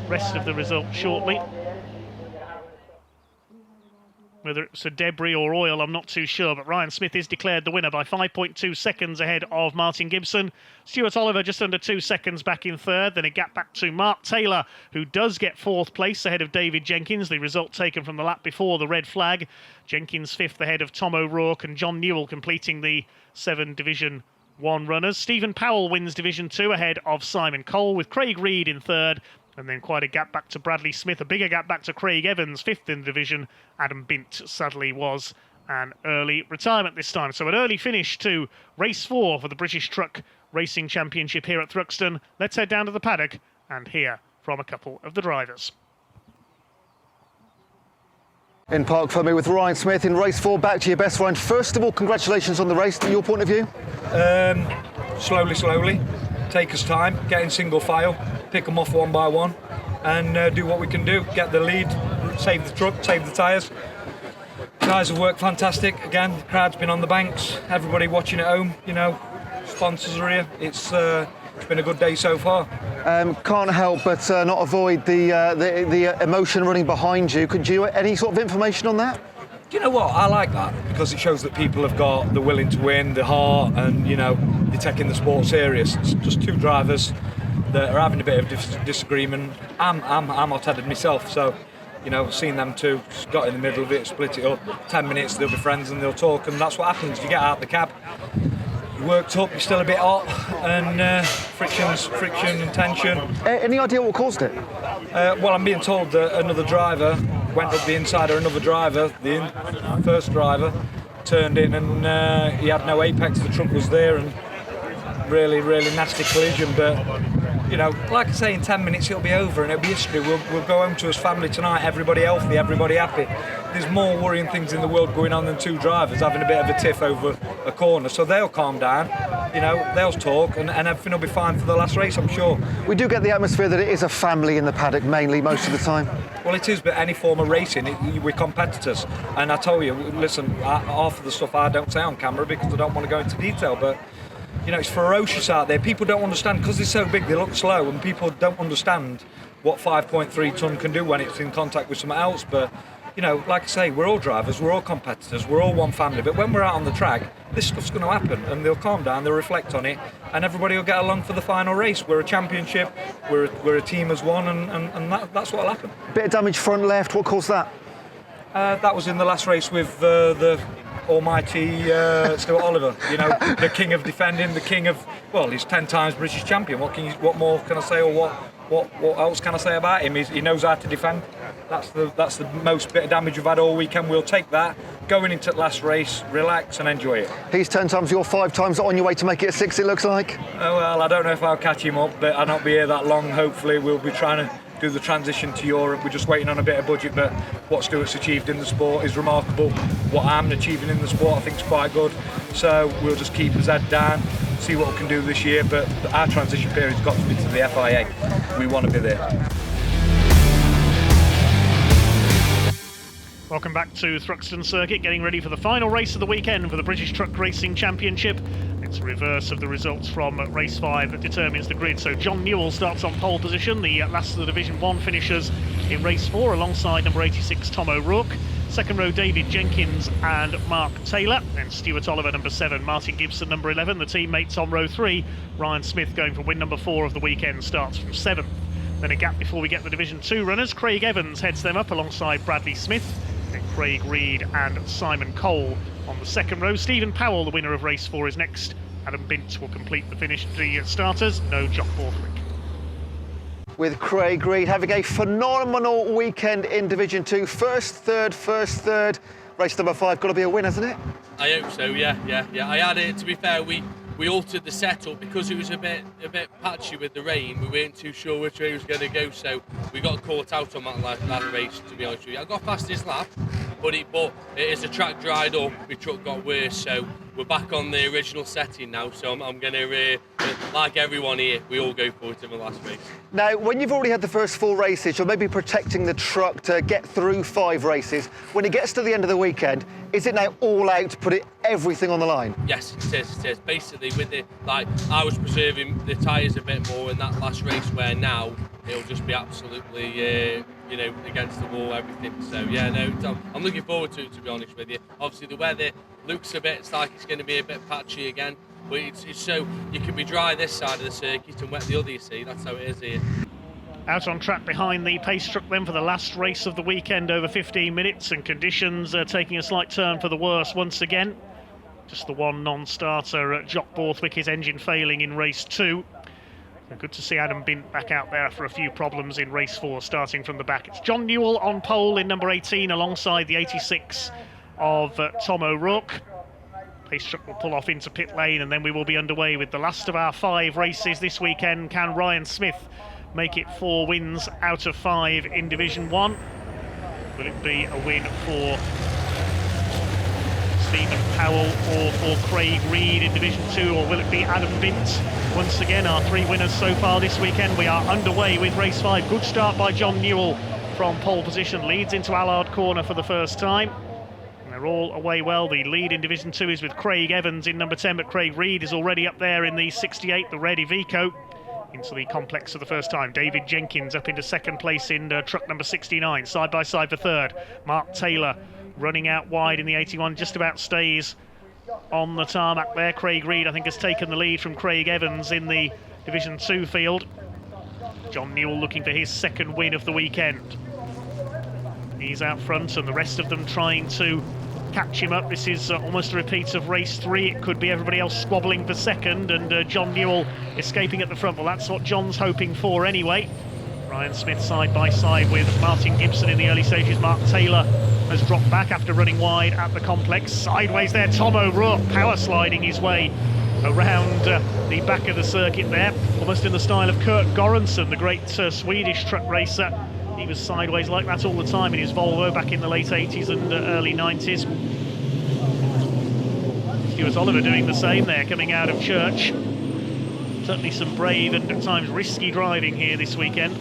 rest of the result shortly. Whether it's a debris or oil, I'm not too sure, but Ryan Smith is declared the winner by 5.2 seconds ahead of Martin Gibson. Stuart Oliver just under 2 seconds back in 3rd, then a gap back to Mark Taylor, who does get 4th place ahead of David Jenkins, the result taken from the lap before the red flag. Jenkins 5th ahead of Tom O'Rourke, and John Newell completing the 7 Division 1 runners. Stephen Powell wins Division 2 ahead of Simon Cole, with Craig Reed in 3rd. And then quite a gap back to Bradley Smith, a bigger gap back to Craig Evans, 5th in the division. Adam Bint sadly was an early retirement this time. So an early finish to race 4 for the British Truck Racing Championship here at Thruxton. Let's head down to the paddock and hear from a couple of the drivers. In Park Fermé with Ryan Smith in race 4, back to your best Ryan. First of all, congratulations on the race. From your point of view? Slowly. Take us time, get in single file, pick them off one by one, and do what we can do. Get the lead, save the truck, save the tyres. Guys have worked fantastic. Again, the crowd's been on the banks. Everybody watching at home, you know, sponsors are here. It's been a good day so far. Can't help but not avoid the emotion running behind you. Could you any sort of information on that? Do you know what? I like that because it shows that people have got the willing to win, the heart, and, you know, they're taking the sport serious. It's just 2 drivers that are having a bit of disagreement. I'm hot-headed myself, so, you know, seeing them 2 just got in the middle of it, split it up. 10 minutes, they'll be friends and they'll talk, and that's what happens. You get out of the cab, you're worked up, you're still a bit hot, and friction and tension. Any idea what caused it? Well, I'm being told that another driver went up the inside of another driver, the first driver, turned in and he had no apex, the truck was there, and really nasty collision. But, you know, like I say, in 10 minutes it'll be over and it'll be history. We'll go home to his family tonight, everybody healthy, everybody happy. There's more worrying things in the world going on than 2 drivers having a bit of a tiff over a corner, so they'll calm down. you know, they'll talk and everything will be fine for the last race, I'm sure. We do get the atmosphere that it is a family in the paddock mainly most of the time. Well, it is, but any form of racing, we're competitors. And I tell you, listen, half of the stuff I don't say on camera because I don't want to go into detail, but you know, it's ferocious out there. People don't understand, because they're so big, they look slow, and people don't understand what 5.3 tonne can do when it's in contact with something else. But you know, like I say, we're all drivers, we're all competitors, we're all one family. But when we're out on the track, this stuff's going to happen, and they'll calm down, they'll reflect on it, and everybody will get along for the final race. We're a championship, we're a team as one, and that's what'll happen. Bit of damage front left, what caused that? That was in the last race with the almighty Stuart Oliver. You know, the king of defending, the king of, well, he's 10 times British champion. What more can I say, or what else can I say about him? He knows how to defend. That's the most bit of damage we've had all weekend. We'll take that, going into the last race, relax and enjoy it. He's 10 times, you're 5 times, on your way to make it a 6, it looks like. Oh, well, I don't know if I'll catch him up, but I'll not be here that long. Hopefully we'll be trying to do the transition to Europe. We're just waiting on a bit of budget, but what Stuart's achieved in the sport is remarkable. What I'm achieving in the sport I think is quite good. So we'll just keep his head down, see what we can do this year, but our transition period's got to be to the FIA. We want to be there. Welcome back to Thruxton Circuit, getting ready for the final race of the weekend for the British Truck Racing Championship. It's a reverse of the results from race 5 that determines the grid. So John Newell starts on pole position, the last of the Division 1 finishers in race 4, alongside number 86 Tom O'Rourke. Second row, David Jenkins and Mark Taylor. Then Stuart Oliver, number 7, Martin Gibson, number 11. The teammates on row 3, Ryan Smith going for win number 4 of the weekend, starts from 7th. Then a gap before we get the Division 2 runners. Craig Evans heads them up alongside Bradley Smith. Then Craig Reed and Simon Cole on the second row. Stephen Powell, the winner of race 4, is next. Adam Bint will complete the starters. No Jock Borthwick. With Craig Reed having a phenomenal weekend in Division 2. First, third. Race number 5, got to be a win, hasn't it? I hope so, yeah. I had it, to be fair, we altered the setup because it was a bit patchy with the rain. We weren't too sure which way it was going to go, so we got caught out on that race, to be honest with you. I got fastest lap, but as the track dried up, my truck got worse, so we're back on the original setting now, so I'm going to, like everyone here, we all go for it in the last race. Now, when you've already had the first 4 races, you're maybe protecting the truck to get through 5 races. When it gets to the end of the weekend, is it now all out to put everything on the line? Yes, it is. Basically, with I was preserving the tyres a bit more in that last race, where now it'll just be absolutely, against the wall, everything. So yeah, no, I'm looking forward to it, to be honest with you. Obviously, the weather looks it's like it's going to be a bit patchy again, but it's so you can be dry this side of the circuit and wet the other, you see. That's how it is here. Out on track behind the pace truck then for the last race of the weekend, over 15 minutes, and conditions are taking a slight turn for the worse once again. Just the one non-starter, Jock Borthwick, his engine failing in race 2. Good to see Adam Bint back out there for a few problems in race 4, starting from the back. It's John Newell on pole in number 18, alongside the 86 of Tom O'Rourke. Pace truck will pull off into pit lane, and then we will be underway with the last of our 5 races this weekend. Can Ryan Smith make it 4 wins out of 5 in Division 1? Will it be a win for Stephen Powell or for Craig Reed in Division 2, or will it be Adam Bint? Once again, our 3 winners so far this weekend. We are underway with race 5. Good start by John Newell from pole position, leads into Allard Corner for the first time. And they're all away well. The lead in Division 2 is with Craig Evans in number 10, but Craig Reed is already up there in the 68, the red Iveco, into the complex for the first time. David Jenkins up into second place in truck number 69, side by side for third. Mark Taylor running out wide in the 81, just about stays on the tarmac there. Craig Reed, I think, has taken the lead from Craig Evans in the Division 2 field. John Newell looking for his 2nd win of the weekend. He's out front, and the rest of them trying to catch him up. This is almost a repeat of race 3. It could be everybody else squabbling for 2nd, and John Newell escaping at the front. Well, that's what John's hoping for anyway. Ryan Smith side by side with Martin Gibson in the early stages. Mark Taylor has dropped back after running wide at the complex. Sideways there, Tom O'Rourke power sliding his way around the back of the circuit there, almost in the style of Kurt Göransson, the great Swedish truck racer. He was sideways like that all the time in his Volvo back in the late 80s and early 90s. Stuart Oliver doing the same there, coming out of Church. Certainly some brave and at times risky driving here this weekend.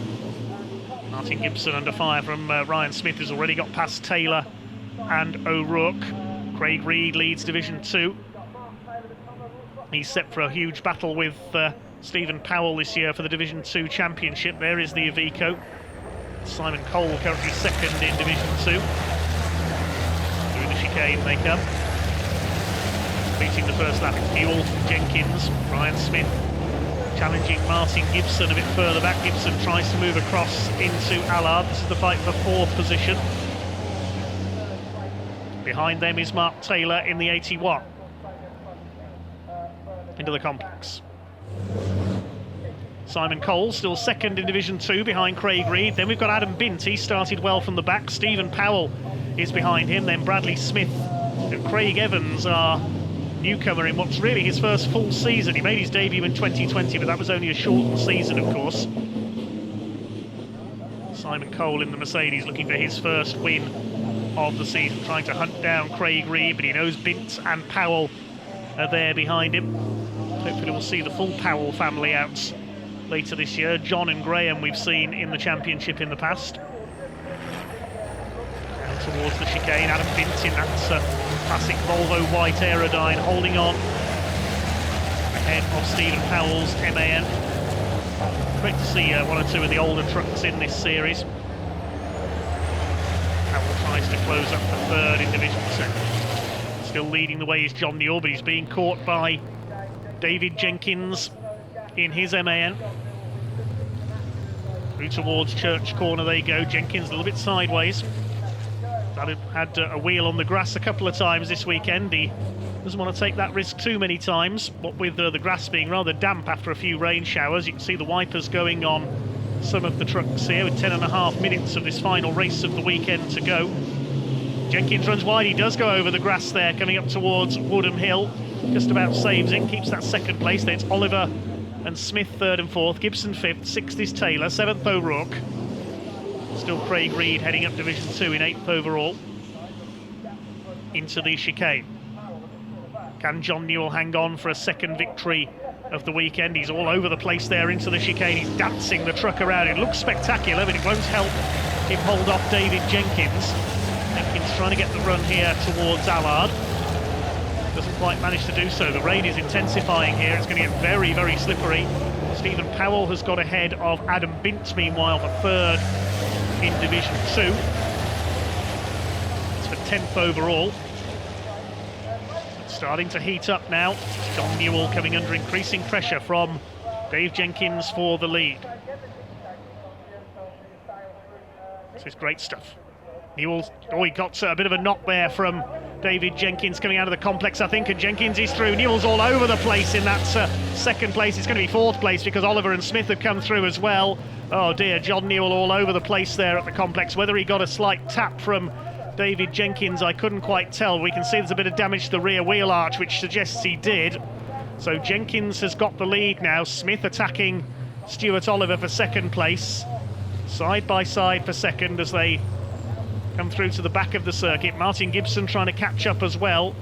Martin Gibson under fire from Ryan Smith, who's already got past Taylor and O'Rourke. Craig Reed leads Division 2. He's set for a huge battle with Stephen Powell this year for the Division 2 Championship. There is the Iveco. Simon Cole currently second in Division 2. Through the chicane they come. Beating the first lap, Newell, Jenkins, Ryan Smith challenging Martin Gibson a bit further back. Gibson tries to move across into Allard. This is the fight for 4th position. Behind them is Mark Taylor in the 81. Into the complex. Simon Cole still second in Division 2 behind Craig Reed. Then we've got Adam Bint. He started well from the back. Stephen Powell is behind him. Then Bradley Smith and Craig Evans are newcomer in what's really his first full season. He made his debut in 2020, but that was only a shortened season, of course. Simon Cole in the Mercedes looking for his first win of the season, trying to hunt down Craig Reed, but he knows Bint and Powell are there behind him. Hopefully we'll see the full Powell family out later this year. John and Graham we've seen in the championship in the past. Down towards the chicane, Adam Bint in that classic Volvo white Aerodyne, holding on ahead of Stephen Powell's MAN. Great to see one or two of the older trucks in this series. Powell tries to close up the 3rd in Division 2. Still leading the way is John Newell, but he's being caught by David Jenkins in his MAN. Through towards Church Corner they go. Jenkins a little bit sideways. That had a wheel on the grass a couple of times this weekend. He doesn't want to take that risk too many times. What with the grass being rather damp after a few rain showers. You can see the wipers going on some of the trucks here with 10.5 minutes of this final race of the weekend to go. Jenkins runs wide. He does go over the grass there, coming up towards Woodham Hill. Just about saves it, keeps that 2nd place. Then it's Oliver and Smith 3rd and 4th. Gibson 5th. 6th is Taylor. 7th O'Rourke. Still Craig Reed heading up Division 2 in 8th overall. Into the chicane. Can John Newell hang on for a 2nd victory of the weekend? He's all over the place there into the chicane. He's dancing the truck around. It looks spectacular, but it won't help him hold off David Jenkins. Jenkins trying to get the run here towards Allard. Doesn't quite manage to do so. The rain is intensifying here. It's going to get very, very slippery. Stephen Powell has got ahead of Adam Bint, meanwhile, for 3rd in Division 2. It's for 10th overall. It's starting to heat up now. John Newell coming under increasing pressure from Dave Jenkins for the lead. This is great stuff. Newell's, he got a bit of a knock there from David Jenkins coming out of the complex, I think, and Jenkins is through. Newell's all over the place in that 2nd place. It's going to be 4th place because Oliver and Smith have come through as well. Oh dear, John Newell all over the place there at the complex. Whether he got a slight tap from David Jenkins, I couldn't quite tell. We can see there's a bit of damage to the rear wheel arch, which suggests he did. So Jenkins has got the lead now. Smith attacking Stuart Oliver for 2nd place. Side by side for 2nd as they come through to the back of the circuit. Martin Gibson trying to catch up as well.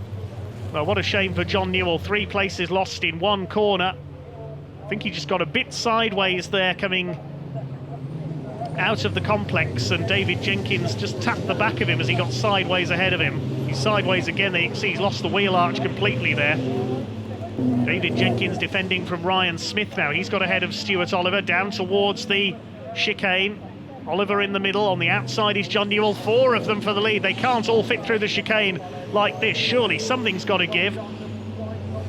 Well, what a shame for John Newell. 3 places lost in 1 corner. I think he just got a bit sideways there coming out of the complex, and David Jenkins just tapped the back of him as he got sideways ahead of him. He's sideways again. There you can see he's lost the wheel arch completely there. David Jenkins defending from Ryan Smith now. He's got ahead of Stuart Oliver down towards the chicane. Oliver in the middle. On the outside is John Newell. 4 of them for the lead. They can't all fit through the chicane like this. Surely something's got to give.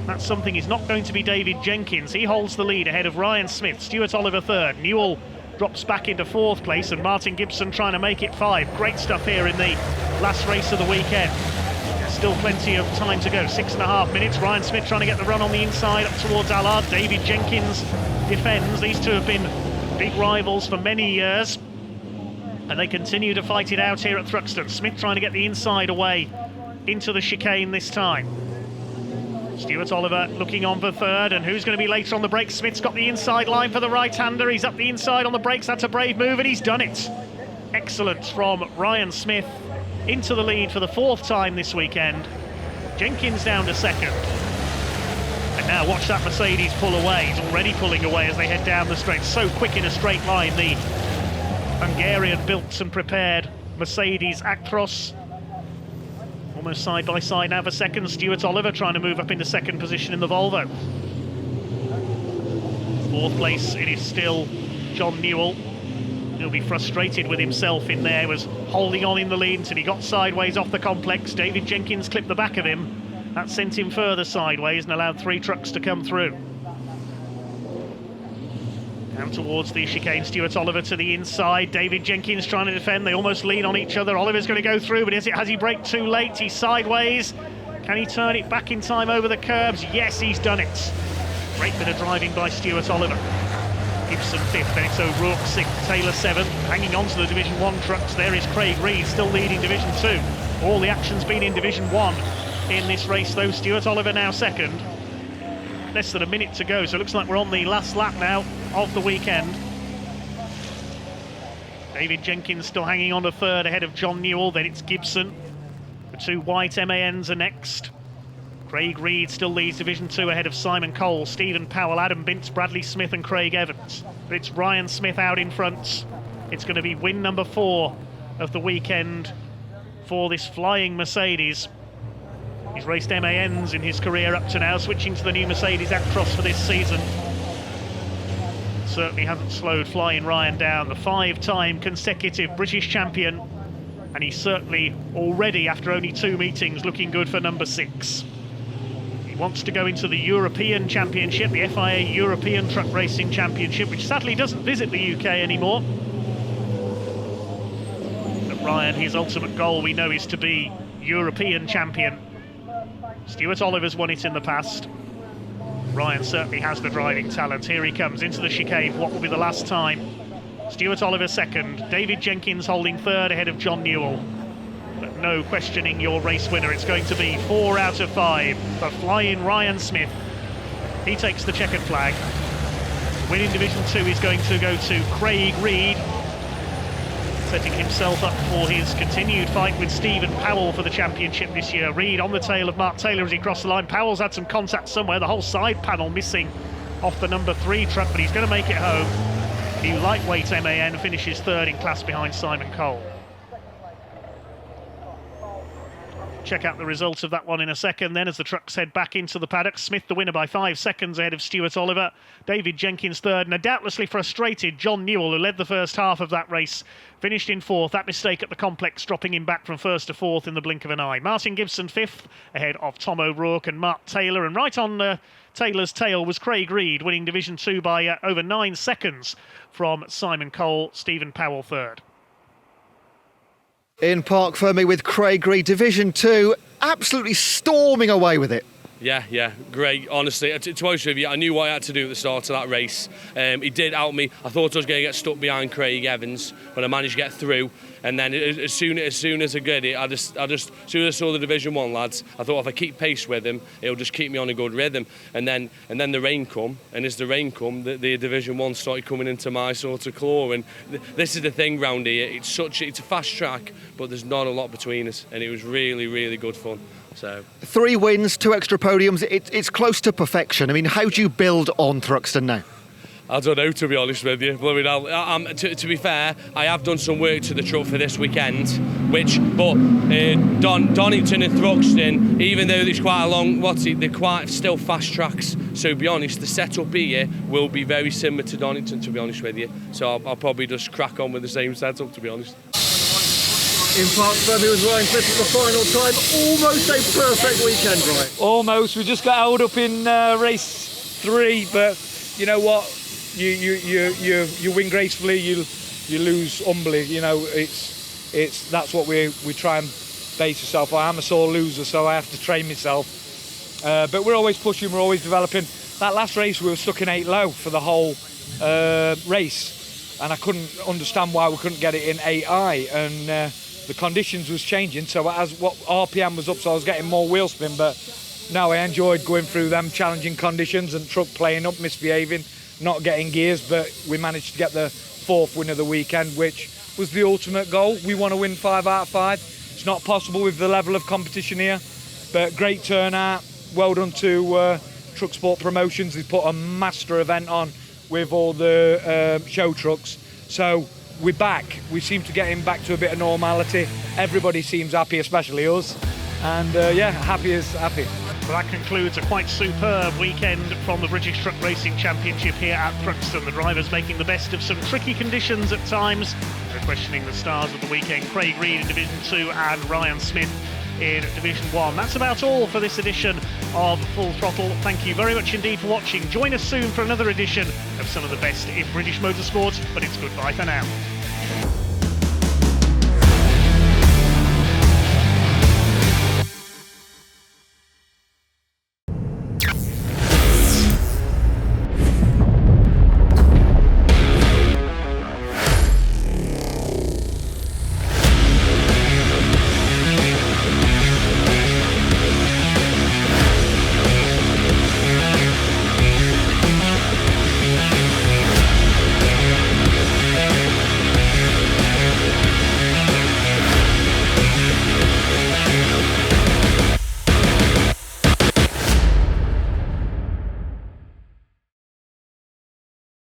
That something is not going to be David Jenkins. He holds the lead ahead of Ryan Smith. Stuart Oliver 3rd. Newell drops back into 4th place, and Martin Gibson trying to make it 5. Great stuff here in the last race of the weekend. Still plenty of time to go. 6.5 minutes. Ryan Smith trying to get the run on the inside up towards Allard. David Jenkins defends. These two have been big rivals for many years, and they continue to fight it out here at Thruxton. Smith trying to get the inside away into the chicane this time. Stuart Oliver looking on for 3rd, and who's going to be later on the brakes? Smith's got the inside line for the right-hander. He's up the inside on the brakes. That's a brave move, and he's done it. Excellent from Ryan Smith into the lead for the 4th time this weekend. Jenkins down to second. And now watch that Mercedes pull away. He's already pulling away as they head down the straight. So quick in a straight line, the Hungarian built and prepared Mercedes Actros. Almost side by side now for second. Stuart Oliver trying to move up into second position in the Volvo. Fourth place, it is still John Newell. He'll be frustrated with himself in there. He was holding on in the lead until he got sideways off the complex. David Jenkins clipped the back of him. That sent him further sideways and allowed 3 trucks to come through. Down towards the chicane, Stuart Oliver to the inside. David Jenkins trying to defend. They almost lean on each other. Oliver's going to go through, but has he braked too late? He's sideways. Can he turn it back in time over the curbs? Yes, he's done it. Great bit of driving by Stuart Oliver. Gibson 5th, then it's O'Rourke 6th, Taylor 7th. Hanging on to the Division 1 trucks, there is Craig Reed, still leading Division 2. All the action's been in Division 1 in this race, though. Stuart Oliver now second. Less than a minute to go, so it looks like we're on the last lap now of the weekend. David Jenkins still hanging on to third ahead of John Newell, then it's Gibson. The 2 white MANs are next. Craig Reed still leads Division 2 ahead of Simon Cole, Stephen Powell, Adam Bintz, Bradley Smith and Craig Evans. But it's Ryan Smith out in front. It's going to be win number 4 of the weekend for this flying Mercedes. He's raced MANs in his career up to now, switching to the new Mercedes Actros for this season. Certainly hasn't slowed Flying Ryan down, the 5-time consecutive British champion. And he's certainly already, after only 2 meetings, looking good for number 6. He wants to go into the European Championship, the FIA European Truck Racing Championship, which sadly doesn't visit the UK anymore. But Ryan, his ultimate goal, we know, is to be European champion. Stuart Oliver's won it in the past. Ryan certainly has the driving talent. Here he comes into the chicane. What will be the last time? Stuart Oliver second. David Jenkins holding third ahead of John Newell. But no questioning your race winner. It's going to be 4 out of 5 for flying Ryan Smith. He takes the checkered flag. Winning Division 2 is going to go to Craig Reed, setting himself up for his continued fight with Stephen Powell for the championship this year. Reed on the tail of Mark Taylor as he crossed the line. Powell's had some contact somewhere, the whole side panel missing off the number 3 truck, but he's going to make it home. The lightweight MAN finishes third in class behind Simon Cole. Check out the results of that one in a second then as the trucks head back into the paddock. Smith the winner by 5 seconds ahead of Stuart Oliver. David Jenkins third, and a doubtlessly frustrated John Newell, who led the first half of that race, finished in 4th. That mistake at the complex dropping him back from 1st to 4th in the blink of an eye. Martin Gibson 5th ahead of Tom O'Rourke and Mark Taylor, and right on Taylor's tail was Craig Reed, winning Division 2 by over 9 seconds from Simon Cole. Stephen Powell third. In Park Fermi with Craig Reed, Division 2, absolutely storming away with it. Yeah, great. Honestly, to be honest with you, I knew what I had to do at the start of that race. He did help me. I thought I was going to get stuck behind Craig Evans, but I managed to get through. And then as soon as I get it, as soon as I saw the Division 1 lads, I thought if I keep pace with him, it'll just keep me on a good rhythm. And then the rain come, and as the rain come, the Division 1 started coming into my sort of claw. And this is the thing round here. It's a fast track, but there's not a lot between us, and it was really, really good fun. So 3 wins, 2 extra podiums. It's close to perfection. I mean, how do you build on Thruxton now? I don't know, to be honest with you. To be fair, I have done some work to the truck for this weekend, Donington and Thruxton, even though there's quite a long, they're quite still fast tracks. So to be honest, the setup here will be very similar to Donington, to be honest with you. So I'll probably just crack on with the same setup, to be honest. In Park Fermi with Ryan Smith for the final time. Almost a perfect weekend, Ryan. Almost. We just got held up in race 3, but you know what? You win gracefully, you lose humbly. You know, it's that's what we try and base ourselves on. I'm a sore loser, so I have to train myself. But we're always pushing, we're always developing. That last race we were stuck in 8 low for the whole race, and I couldn't understand why we couldn't get it in 8 high. And the conditions was changing, so as what RPM was up, so I was getting more wheel spin. But no, I enjoyed going through them challenging conditions and truck playing up, misbehaving, not getting gears, but we managed to get the 4th win of the weekend, which was the ultimate goal. We want to win 5 out of 5. It's not possible with the level of competition here, But great turnout. Well done to Truck Sport Promotions. They put a master event on with all the show trucks. So we're back. We seem to get him back to a bit of normality. Everybody seems happy, especially us. And yeah, happy as happy. Well, that concludes a quite superb weekend from the British Truck Racing Championship here at Thruxton. The drivers making the best of some tricky conditions at times. They're questioning the stars of the weekend, Craig Reed in Division 2 and Ryan Smith in Division 1. That's about all for this edition of Full Throttle. Thank you very much indeed for watching. Join us soon for another edition of some of the best in British motorsport, but it's goodbye for now.